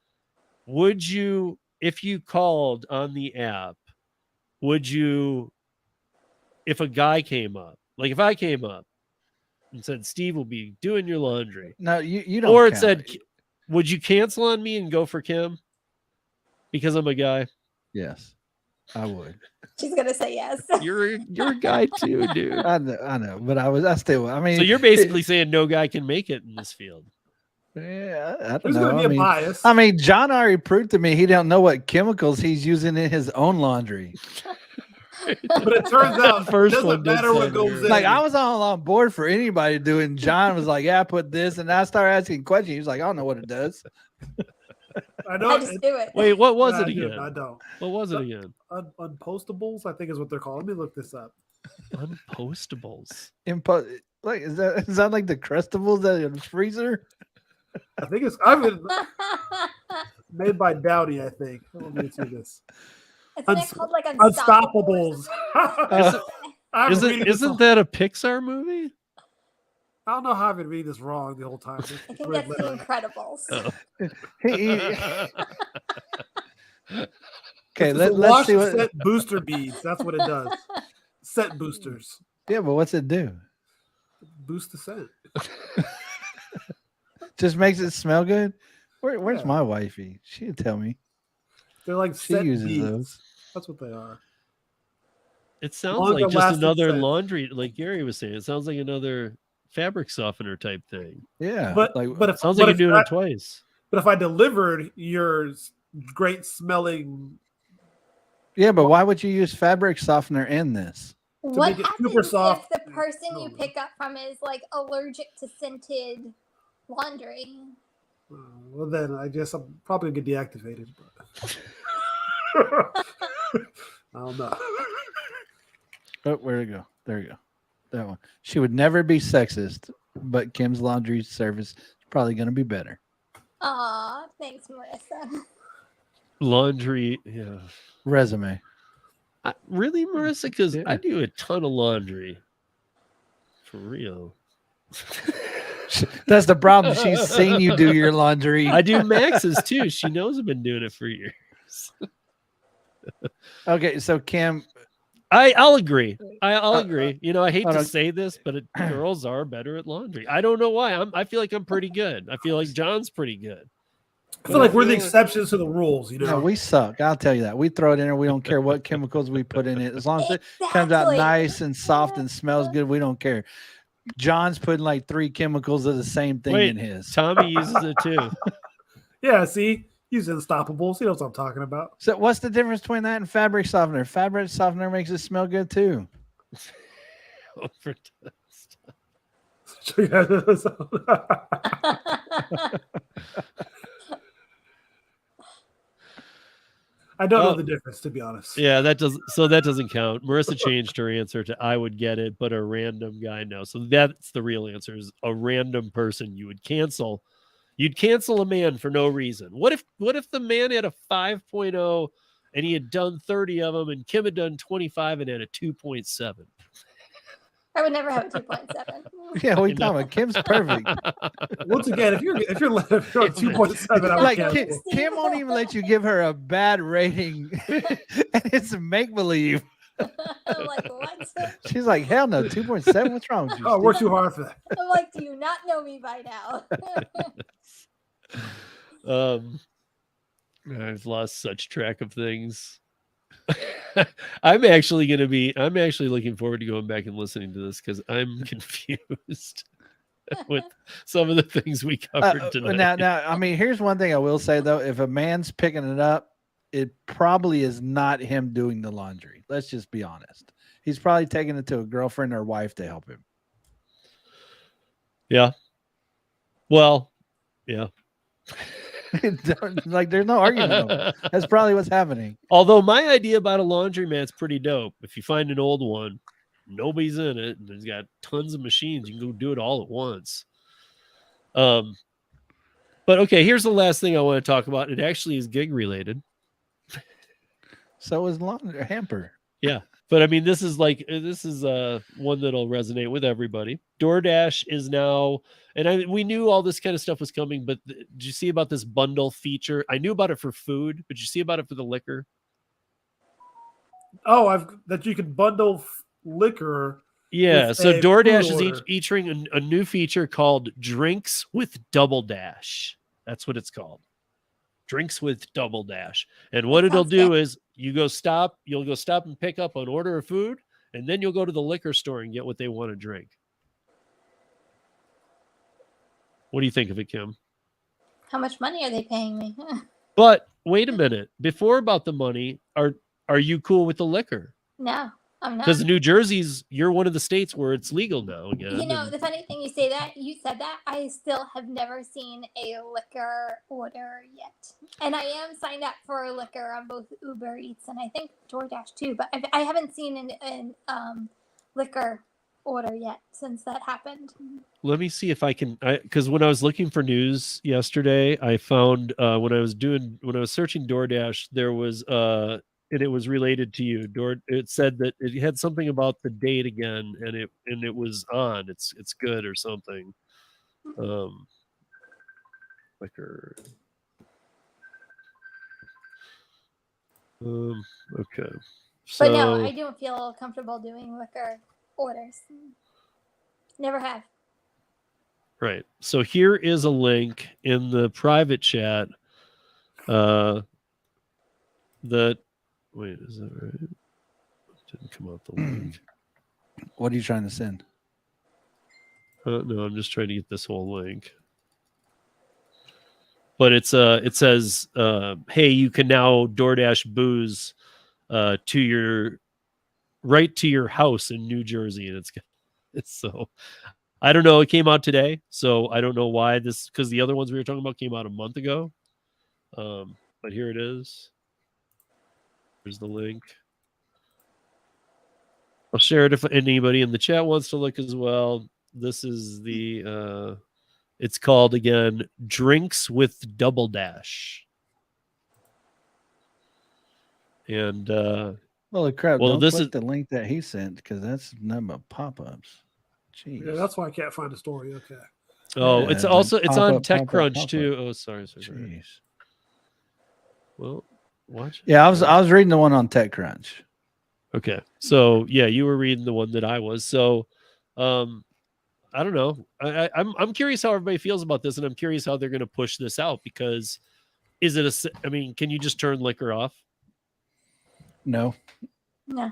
Would you, if you called on the app, would you, if a guy came up, like if I came up and said, Steve will be doing your laundry. No, you don't. Or it count. said, would you cancel on me and go for Kim because I'm a guy? Yes, I would. She's gonna say yes. You're a guy too, dude. I know, but I still. I mean, So you're basically saying no guy can make it in this field. Yeah, I don't There's know. going to be a bias. I mean, John already proved to me he don't know what chemicals he's using in his own laundry. But it turns out First it one doesn't did matter what sound goes weird. in. Like I was all on board for anybody doing. John was like, "Yeah, I put this," and I started asking questions. He was like, "I don't know what it does." I know. I just do it. Wait, what was I it do, again? I don't. What was it again? Unpostables, I think is what they're called. Let me look this up. Unpostables. Like is that like the Crustables that in the freezer? I think it's made by Dowdy, I think. Let me see this. Isn't it called like Unstoppables? Isn't that a Pixar movie? I don't know how I've been reading this wrong the whole time. I think that's The Incredibles. Okay, It's let's wash see what. set booster beads. That's what it does. Scent boosters. Yeah, but what's it do? Boost the scent. Just makes it smell good. Where's Yeah. my wifey? She'd tell me. They're like She scent uses beads. those. That's what they are. It sounds Long like just elastic another scent. laundry, like Gary was saying. It sounds like another fabric softener type thing. Yeah, But like but if, Sounds but like if you're doing I, it twice. but if I delivered your great smelling, yeah, but why would you use fabric softener in this? What make it happens super soft. if the person you No. pick up from is like allergic to scented laundry? well then I guess I'm probably gonna get deactivated. But I don't know. Oh, where'd it go? There you go. That one. She would never be sexist, but Kim's laundry service is probably going to be better. Aw, thanks, Marissa. Laundry, yeah. Resume. Really, Marissa? Because Yeah. I do a ton of laundry. For real. That's the problem. She's seen you do your laundry. I do Max's too. She knows I've been doing it for years. Okay, so Kim, I'll agree. I'll agree. You know, I hate hold to on. say this, but girls are better at laundry. I don't know why. I feel like I'm pretty good. I feel like John's pretty good. I feel like we're the exceptions to the rules, you know. no, we suck. I'll tell you that. We throw it in there. We don't care what chemicals we put in it. As long as it comes out Exactly. nice and soft and smells good, we don't care. John's putting like 3 chemicals of the same thing Wait, in his. Tommy uses it too. Yeah, see, he's unstoppable. See what I'm talking about. So what's the difference between that and fabric softener? Fabric softener makes it smell good too. Overdose. I don't know Oh. the difference, to be honest. Yeah, that doesn't count. Marissa changed her answer to I would get it, but a random guy no. So that's the real answer is a random person you would cancel. You'd cancel a man for no reason. What if the man had a 5.0 and he had done 30 of them and Kim had done 25 and had a 2.7? I would never have a 2.7. Yeah, we talking about Kim's perfect. Once again, if you're on 2.7, I would Like cancel. Kim won't even let you give her a bad rating, and it's make believe. I'm like, what? She's like, hell no, 2.7. What's wrong with you? Oh, we're Steve? too hard for that. I'm like, do you not know me by now? I've lost such track of things. I'm actually looking forward to going back and listening to this because I'm confused. with some of the things we covered tonight. Now, I mean, here's one thing I will say though: if a man's picking it up, it probably is not him doing the laundry. Let's just be honest. He's probably taking it to a girlfriend or wife to help him. Yeah. Well, yeah. Like, there's no argument over it. That's probably what's happening. Although my idea about a laundromat's pretty dope. If you find an old one, nobody's in it, and there's got tons of machines, you can go do it all at once. But okay, here's the last thing I want to talk about. It actually is gig related. So is HAMPR. Yeah. But I mean, this is one that'll resonate with everybody. DoorDash is now, and we knew all this kind of stuff was coming, but did you see about this bundle feature? I knew about it for food, but did you see about it for the liquor? Oh, that you can bundle liquor. Yeah, with so a DoorDash food is order. featuring a new feature called Drinks with DoubleDash. That's what it's called. Drinks with DoubleDash. And what it'll do is you'll go stop and pick up an order of food, and then you'll go to the liquor store and get what they want to drink. What do you think of it, Kim? How much money are they paying me? But wait a minute. Before about the money, are you cool with the liquor? No, I'm not. Because New Jersey's, you're one of the states where it's legal now again. You know, the funny thing you said that, I still have never seen a liquor order yet. And I am signed up for liquor on both Uber Eats and I think DoorDash too, but I haven't seen an liquor order yet since that happened. Let me see if I can, because when I was looking for news yesterday, I found when I was searching DoorDash, there was and it was related to you. It said that it had something about the date again, and it was on. It's good or something. Liquor. Okay. So, But no, I don't feel comfortable doing liquor orders. Never have. Right. So here is a link in the private chat. That wait, is that right? It didn't come out the link. What are you trying to send? No, I'm just trying to get this whole link. But it says, hey, you can now DoorDash booze to your house in New Jersey, and it's so. I don't know. It came out today, so I don't know why because the other ones we were talking about came out a month ago. But here it is. Here's the link. I'll share it if anybody in the chat wants to look as well. This is the. It's called again Drinks with DoubleDash. And Holy crap! well, Don't this click is the link that he sent because that's nothing but pop-ups. Jeez. Yeah, that's why I can't find a story. Okay. oh, Yeah, it's like also it's on pop-up, pop-up, TechCrunch pop-up. too. Oh, sorry. Jeez. Well, watch. Yeah, I was reading the one on TechCrunch. Okay, so yeah, you were reading the one that I was. So, I don't know. I'm curious how everybody feels about this, and I'm curious how they're going to push this out because is it I mean, can you just turn liquor off? No. No.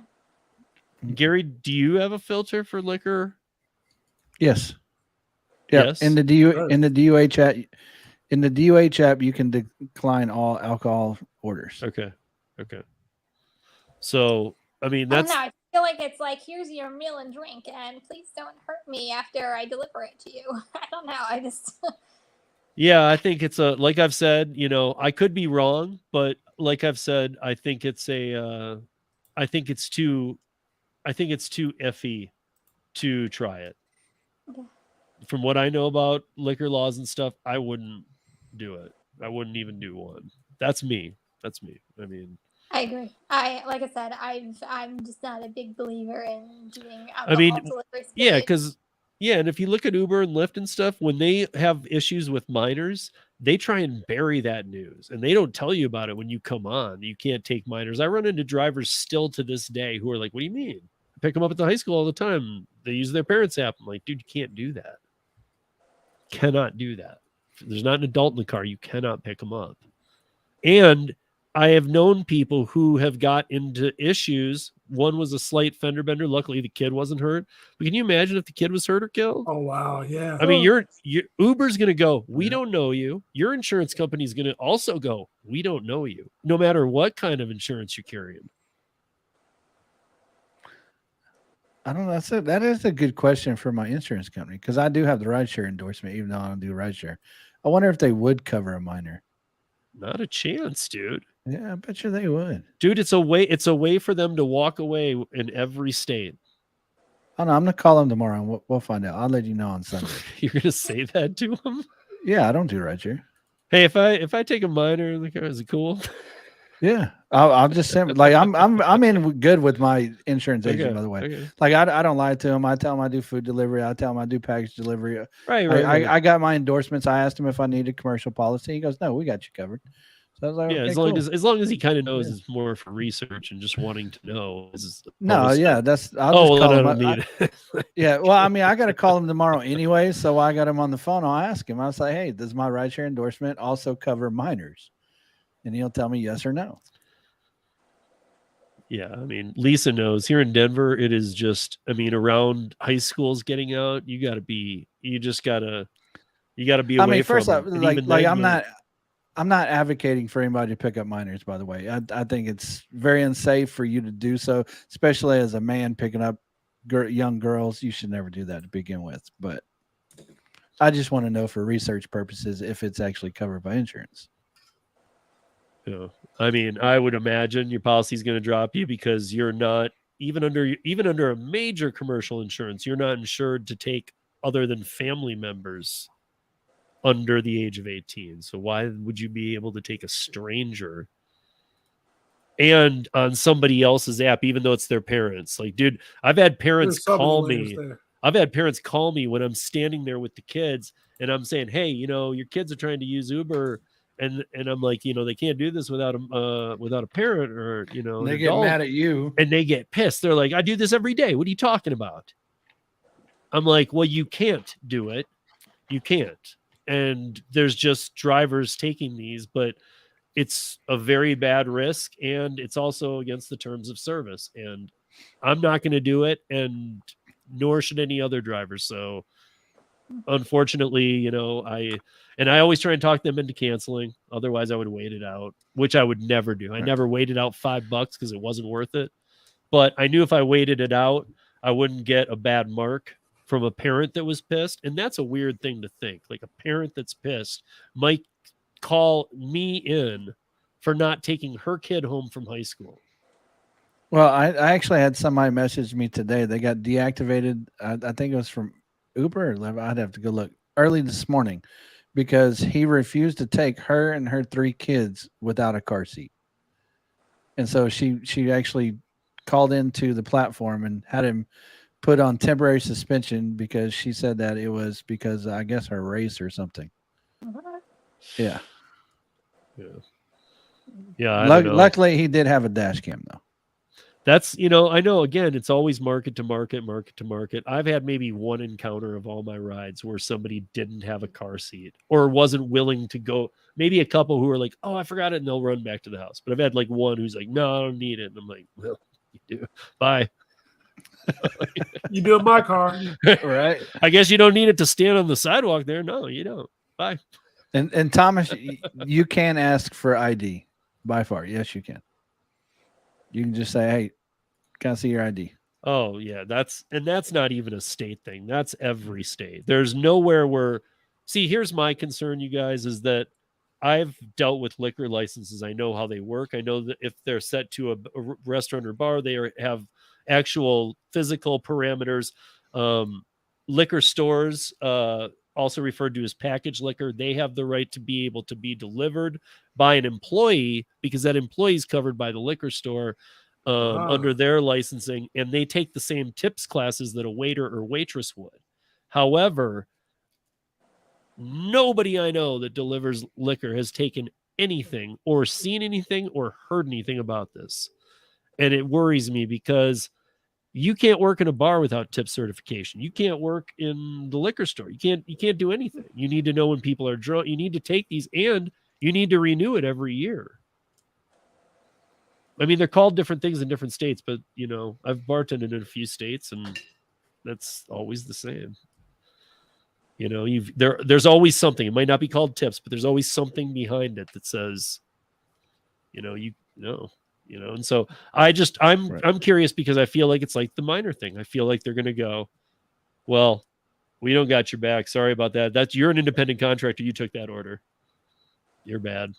Gary, do you have a filter for liquor? Yes. Yeah. Yes. In the DUH app, you can decline all alcohol orders. Okay. So, I mean, I don't that's know. I feel like it's like, here's your meal and drink, and please don't hurt me after I deliver it to you. I don't know. I just. yeah, I think it's like I've said, you know, I could be wrong, but like I've said, I think it's too iffy to try it. Okay. From what I know about liquor laws and stuff, I wouldn't do it. I wouldn't even do one. That's me. I mean, I agree. Like I said, I'm just not a big believer in doing alcohol I mean, deliveries. yeah, because and if you look at Uber and Lyft and stuff, when they have issues with minors, they try and bury that news, and they don't tell you about it when you come on. You can't take minors. I run into drivers still to this day who are like, "What do you mean? I pick them up at the high school all the time. They use their parents' app." I'm like, "Dude, you can't do that. Cannot do that. If there's not an adult in the car, you cannot pick them up." And I have known people who have got into issues. One was a slight fender bender. Luckily, the kid wasn't hurt. But can you imagine if the kid was hurt or killed? Oh wow, yeah. I mean, Uber's going to go, we don't know you. Your insurance company's going to also go, we don't know you, no matter what kind of insurance you're carrying. I don't know. That is a good question for my insurance company because I do have the rideshare endorsement, even though I don't do rideshare. I wonder if they would cover a minor. Not a chance, dude. Yeah, I bet you they would. Dude, it's a way for them to walk away in every state. I don't know. I'm gonna call them tomorrow and we'll find out. I'll let you know on Sunday. You're gonna say that to them? Yeah, I don't do rideshare. Hey, if I take a minor in the car, is it cool? Yeah, I'll just send. Like I'm in good with my insurance agent. Okay, By the way, okay. like I don't lie to him. I tell him I do food delivery. I tell him I do package delivery. Right. I got my endorsements. I asked him if I needed commercial policy. He goes, "No, we got you covered." So I was like, yeah, okay, as long as he kind of knows Yeah. it's more for research and just wanting to know. No, yeah, that's. I'll Oh, just well, call then I him. don't need it. Yeah, well, I mean, I got to call him tomorrow anyway, so I got him on the phone. I'll ask him. I'll say, "Hey, does my rideshare endorsement also cover minors?" And he'll tell me yes or no. Yeah, I mean, Lisa knows here in Denver, it is just, I mean, around high schools getting out, you gotta be away. I mean, first from off, them. And like even then, I'm not advocating for anybody to pick up minors. By the way, I think it's very unsafe for you to do so, especially as a man picking up young girls. You should never do that to begin with. But I just want to know for research purposes if it's actually covered by insurance. Yeah. I mean, I would imagine your policy is going to drop you because you're not even under a major commercial insurance, you're not insured to take other than family members under the age of 18. So why would you be able to take a stranger and on somebody else's app, even though it's their parents? Like, dude, I've had parents call me. I've had parents call me when I'm standing there with the kids and I'm saying, hey, your kids are trying to use Uber. And I'm like, they can't do this without a parent or, they get mad at you and they get pissed. They're like, I do this every day. What are you talking about? I'm like, well, you can't do it. You can't. And there's just drivers taking these, but it's a very bad risk. And it's also against the terms of service. And I'm not going to do it. And nor should any other driver. So unfortunately, I always try and talk them into canceling. Otherwise, I would wait it out, which I would never do. I never waited out $5 because it wasn't worth it. But I knew if I waited it out, I wouldn't get a bad mark from a parent that was pissed. And that's a weird thing to think. Like a parent that's pissed might call me in for not taking her kid home from high school. Well, I actually had somebody message me today. They got deactivated. I think it was from Uber or I'd have to go look early this morning because he refused to take her and her 3 kids without a car seat. And so she actually called into the platform and had him put on temporary suspension because she said that it was because I guess her race or something. Yeah. Yeah. Luckily he did have a dash cam though. That's, I know, again, it's always market to market. I've had maybe one encounter of all my rides where somebody didn't have a car seat or wasn't willing to go. Maybe a couple who are like, oh, I forgot it. And they'll run back to the house. But I've had like one who's like, no, I don't need it. And I'm like, well, you do. Bye. You do in my car. Right. I guess you don't need it to stand on the sidewalk there. No, you don't. Bye. And Thomas, you can ask for ID by far. Yes, you can. You can just say, hey, can I see your ID? Oh, yeah. That's not even a state thing. That's every state. There's nowhere where, see, here's my concern, you guys, is that I've dealt with liquor licenses. I know how they work. I know that if they're set to a restaurant or bar, they have actual physical parameters. Liquor stores, also referred to as packaged liquor, they have the right to be able to be delivered by an employee because that employee is covered by the liquor store under their licensing, and they take the same tips classes that a waiter or waitress would. However, nobody I know that delivers liquor has taken anything or seen anything or heard anything about this. And it worries me because you can't work in a bar without tip certification. You can't work in the liquor store. You can't do anything. You need to know when people are drunk. You need to take these and you need to renew it every year. I mean, they're called different things in different states, but you know, I've bartended in a few states, and that's always the same. You know, there's always something. It might not be called tips, but there's always something behind it that says, you know, and so I'm curious because I feel like it's like the minor thing. I feel like they're going to go, well, we don't got your back. Sorry about that. You're an independent contractor. You took that order. You're bad.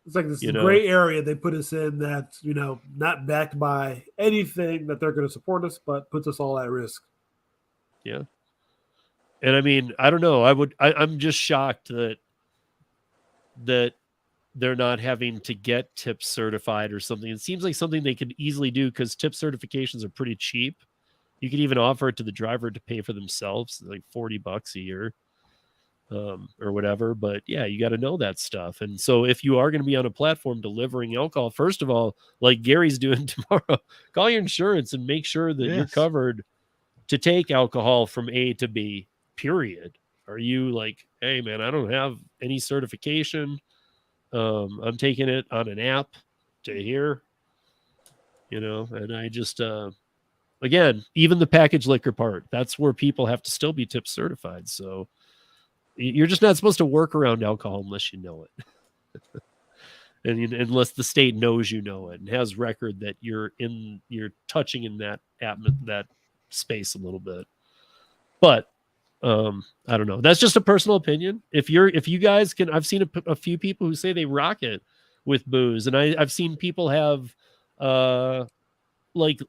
It's like this gray area they put us in that's, you know, not backed by anything that they're going to support us, but puts us all at risk. Yeah. And I mean, I don't know. I'm just shocked that they're not having to get tip certified or something. It seems like something they could easily do because tip certifications are pretty cheap. You could even offer it to the driver to pay for themselves, like $40 a year. Or whatever, but yeah, you got to know that stuff. And so if you are going to be on a platform delivering alcohol, first of all, like Gary's doing tomorrow, call your insurance and make sure that you're covered to take alcohol from A to B, period. Are you like, hey man, I don't have any certification. I'm taking it on an app to here, you know, and I just, again, even the package liquor part, that's where people have to still be tip certified. So you're just not supposed to work around alcohol unless you know it. And unless the state knows you know it and has record that you're touching in that space a little bit. But I don't know. That's just a personal opinion. If you guys can, I've seen a few people who say they rock it with booze, and I've seen people have like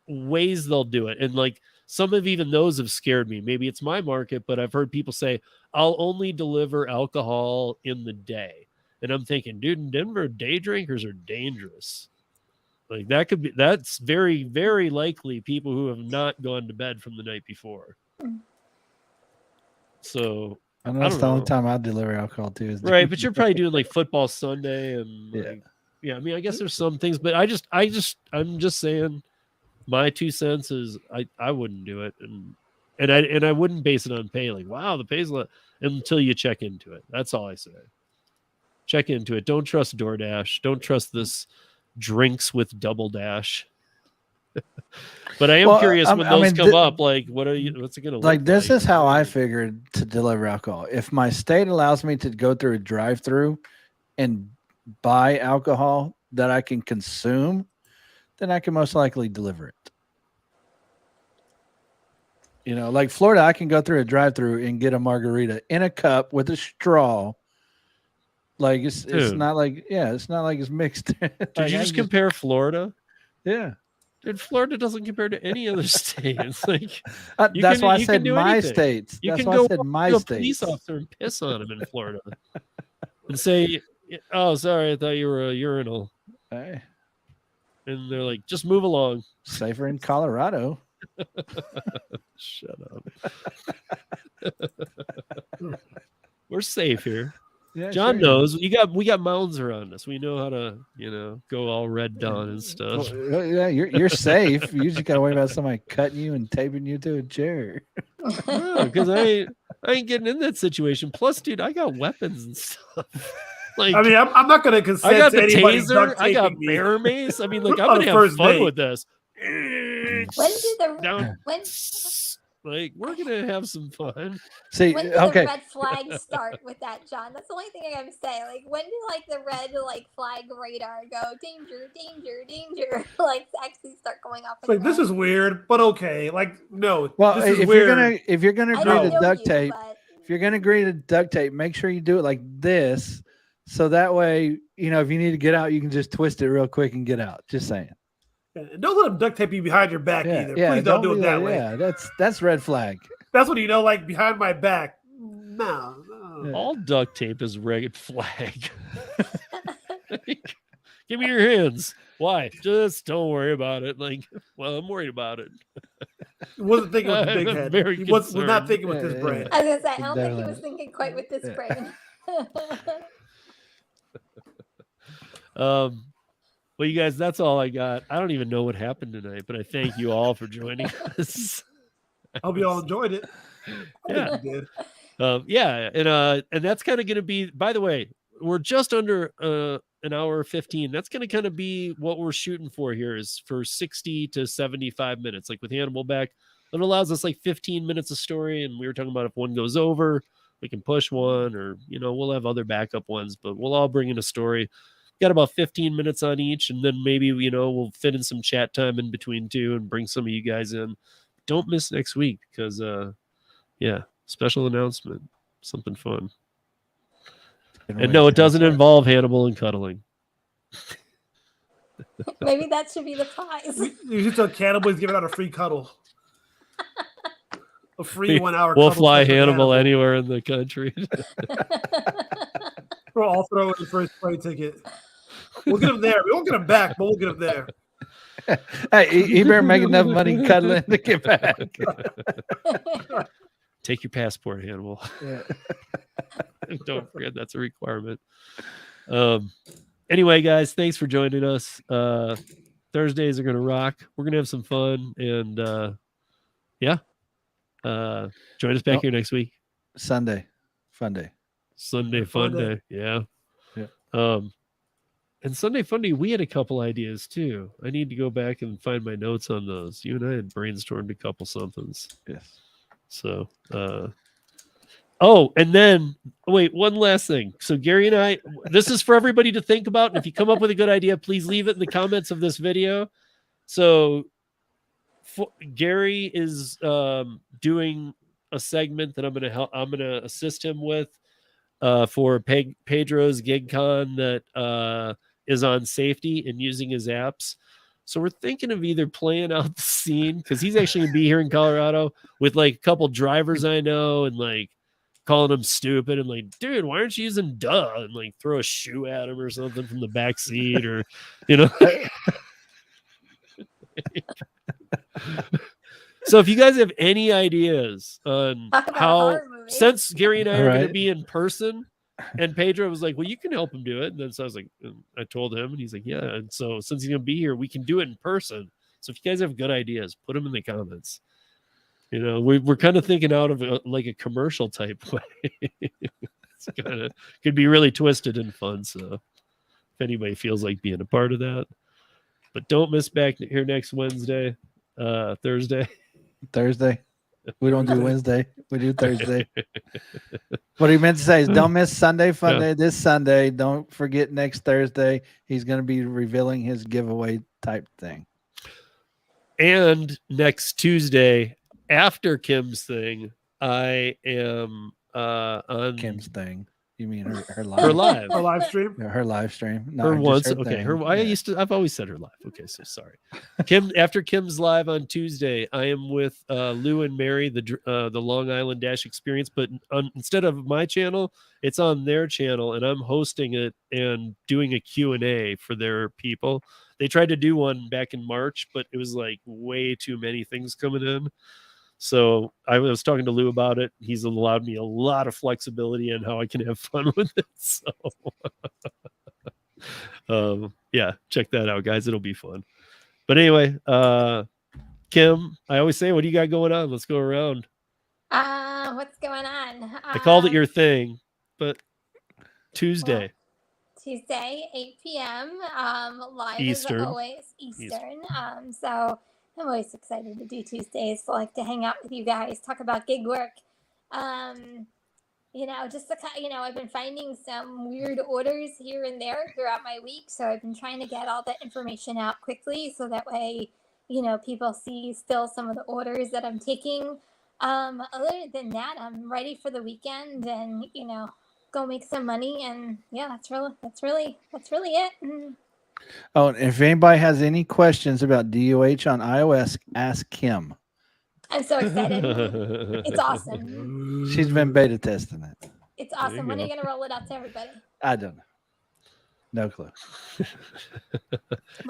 ways they'll do it, and like some of even those have scared me. Maybe it's my market, but I've heard people say, I'll only deliver alcohol in the day. And I'm thinking, dude, in Denver, day drinkers are dangerous. Like that's very, very likely people who have not gone to bed from the night before. So I know that's the only time I deliver alcohol too. Is right, but you're probably doing like football Sunday and I mean, I guess there's some things, but I'm just saying my 2 cents is I wouldn't do it, and I wouldn't base it on pay. Like, wow, the pay's a lot, until you check into it. That's all I say. Check into it. Don't trust DoorDash. Don't trust this drinks with DoubleDash. But I am curious when those come up. Like, what's it gonna look like? This is how I figured to deliver alcohol. If my state allows me to go through a drive-through and buy alcohol that I can consume, then I can most likely deliver it. You know, like Florida, I can go through a drive-through and get a margarita in a cup with a straw. Like it's not like it's mixed. Did you just compare Florida? Yeah. Dude, Florida doesn't compare to any other state. It's like that's why I said my states. You that's can why go I said my to a states. Police officer and piss on him in Florida and say, "Oh, sorry, I thought you were a urinal." Hey. And they're like, just move along. Safer in Colorado. Shut up. We're safe here. Yeah, John knows. We got mountains around us. We know how to, go all red dawn and stuff. Well, yeah, you're safe. You just gotta worry about somebody cutting you and taping you to a chair. Because I ain't getting in that situation. Plus, dude, I got weapons and stuff. Like, I mean, I'm not going to consent I got to the anybody taser. I got me. bear mace. I mean, like, I'm gonna have fun with this. Like, we're gonna have some fun. See, when did the red flag start with that, John? That's the only thing I gotta say. Like, when did the red flag radar go danger, danger, danger? Actually start going off. It's like this is weird, but okay. Like, no. Well, this is weird. if you're gonna agree to duct tape, if you're gonna agree to duct tape, make sure you do it like this, so that way, if you need to get out, you can just twist it real quick and get out. Just saying. Don't let them duct tape you behind your back either. Please don't do it that way. Yeah, that's red flag. That's what like behind my back. No. All duct tape is red flag. Give me your hands. Why? Just don't worry about it. Well, I'm worried about it. He wasn't thinking with the big head. He was not thinking with this brain. I was gonna say, I don't think he was thinking quite with this brain. Well, you guys, that's all I got. I don't even know what happened tonight, but I thank you all for joining us. I hope you all enjoyed it. I think you did. And that's kind of going to be, by the way, we're just under an an hour 15. That's going to kind of be what we're shooting for here, is for 60 to 75 minutes. Like with Hannibal back, it allows us like 15 minutes of story. And we were talking about if one goes over, we can push one, or, we'll have other backup ones, but we'll all bring in a story. Got about 15 minutes on each. And then maybe, we'll fit in some chat time in between too and bring some of you guys in. Don't miss next week because, special announcement, something fun. And no, it doesn't involve Hannibal and cuddling. Maybe that should be the prize. You should tell Cannibal he's giving out a free cuddle. A free 1 hour We'll cuddle. fly Hannibal anywhere in the country. We'll all throw in the first plane ticket. We'll get him there. We won't get him back, but we'll get him there. Hey, he better make enough money cuddling to get back. Take your passport, Hannibal. Yeah. Don't forget that's a requirement. Anyway, guys, thanks for joining us. Thursdays are gonna rock. We're gonna have some fun, and join us back here next week. Sunday, fun day. Sunday fun day. Yeah. And Sunday fun day, we had a couple ideas too. I need to go back and find my notes on those. You and I had brainstormed a couple somethings. Yes. So and then wait, one last thing. So Gary and I, this is for everybody to think about. And if you come up with a good idea, please leave it in the comments of this video. So Gary is doing a segment that I'm gonna assist him with for Pedro's GigCon that is on safety and using his apps. So we're thinking of either playing out the scene, because he's actually gonna be here in Colorado with like a couple drivers I know, and like calling him stupid and like, dude, why aren't you using duh? And like throw a shoe at him or something from the back seat, or So if you guys have any ideas on how, since Gary and I are going to be in person, and Pedro was like, well, you can help him do it. And then so I was like, I told him, and he's like, yeah. And so since he's going to be here, we can do it in person. So if you guys have good ideas, put them in the comments. We're kind of thinking out of like a commercial type way. It's kind of could be really twisted and fun. So if anybody feels like being a part of that, but don't miss back here next Thursday. We don't do Wednesday. We do Thursday. What he meant to say is don't miss Sunday fun day this Sunday. Don't forget next Thursday. He's going to be revealing his giveaway type thing. And next Tuesday, after Kim's thing, I am on Kim's thing. You mean her live? Her live. Her live stream? Yeah, her live stream. No, her once. her Okay. thing. I've always said her live. Okay. So sorry. After Kim's live on Tuesday, I am with Lou and Mary, the Long Island Dash Experience, but instead of my channel, it's on their channel, and I'm hosting it and doing a Q&A for their people. They tried to do one back in March, but it was like way too many things coming in. So I was talking to Lou about it. He's allowed me a lot of flexibility in how I can have fun with it. So check that out, guys. It'll be fun. But anyway, Kim, I always say, what do you got going on? Let's go around. What's going on? I called it your thing, but Tuesday. Tuesday, 8 p.m. Live Eastern. as always, Eastern. So I'm always excited to do Tuesdays. So I like to hang out with you guys, talk about gig work. I've been finding some weird orders here and there throughout my week. So I've been trying to get all that information out quickly, so that way, people see still some of the orders that I'm taking. Other than that, I'm ready for the weekend and, go make some money. And yeah, that's really it. Oh, and if anybody has any questions about DOH on iOS, ask Kim. I'm so excited. It's awesome. She's been beta testing it. It's awesome. When are you going to roll it out to everybody? I don't know. No clue.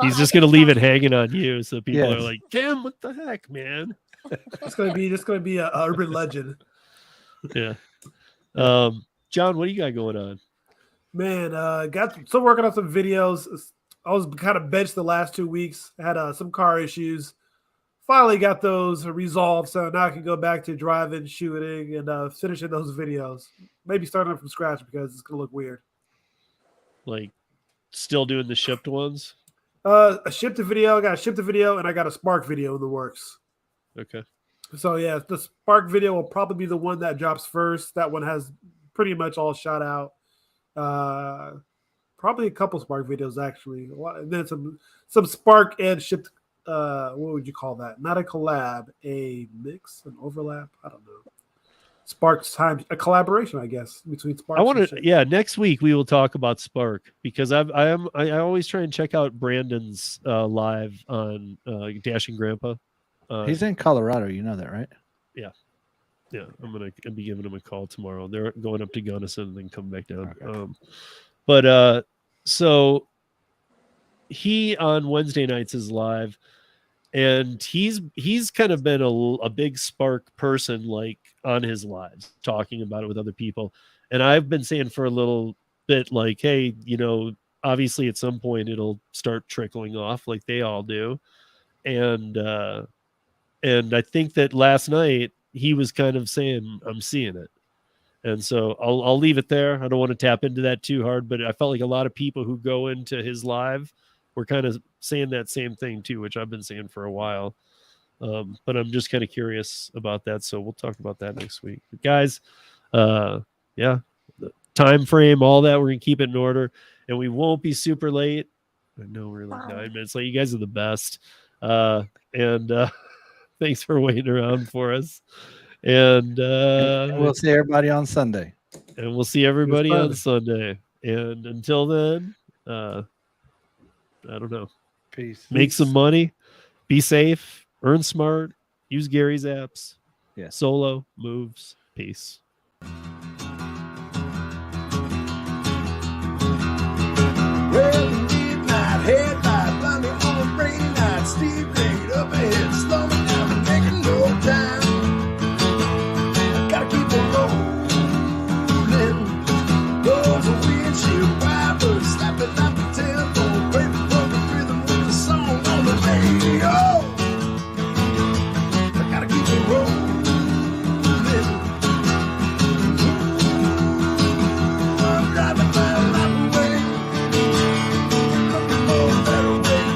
He's just going to leave it hanging on you, so people are like, Kim, what the heck, man? It's going to be a urban legend. Yeah. John, what do you got going on? Man, still working on some videos. I was kind of benched the last 2 weeks. I had some car issues. Finally got those resolved, so now I can go back to driving, shooting, and finishing those videos. Maybe starting from scratch because it's going to look weird. Like still doing the shipped ones? I shipped a video. I got to ship the video, and I got a Spark video in the works. Okay. So yeah, the Spark video will probably be the one that drops first. That one has pretty much all shot out. Probably a couple Spark videos actually. And then some Spark and shipped. What would you call that? Not a collab, a mix, an overlap. I don't know. Spark's time, a collaboration, I guess, between Spark. I want to, yeah. Next week we will talk about Spark because I always try and check out Brandon's live on Dashing Grandpa. He's in Colorado, you know that, right? Yeah, I'm gonna be giving him a call tomorrow. They're going up to Gunnison and then come back down. Okay. So he on Wednesday nights is live, and he's kind of been a big Spark person, like on his lives, talking about it with other people. And I've been saying for a little bit, like, hey, obviously at some point it'll start trickling off, like they all do. And I think that last night he was kind of saying, I'm seeing it. And so I'll leave it there. I don't want to tap into that too hard, but I felt like a lot of people who go into his live were kind of saying that same thing too, which I've been saying for a while. But I'm just kind of curious about that. So we'll talk about that next week. But guys, the time frame, all that, we're going to keep it in order, and we won't be super late. I know we're like 9 minutes late. You guys are the best. And thanks for waiting around for us. And we'll see everybody on Sunday. And we'll see everybody on Sunday. And until then, I don't know. Peace. Make some money. Be safe. Earn smart. Use Gary's apps. Yeah. Solo moves. Peace.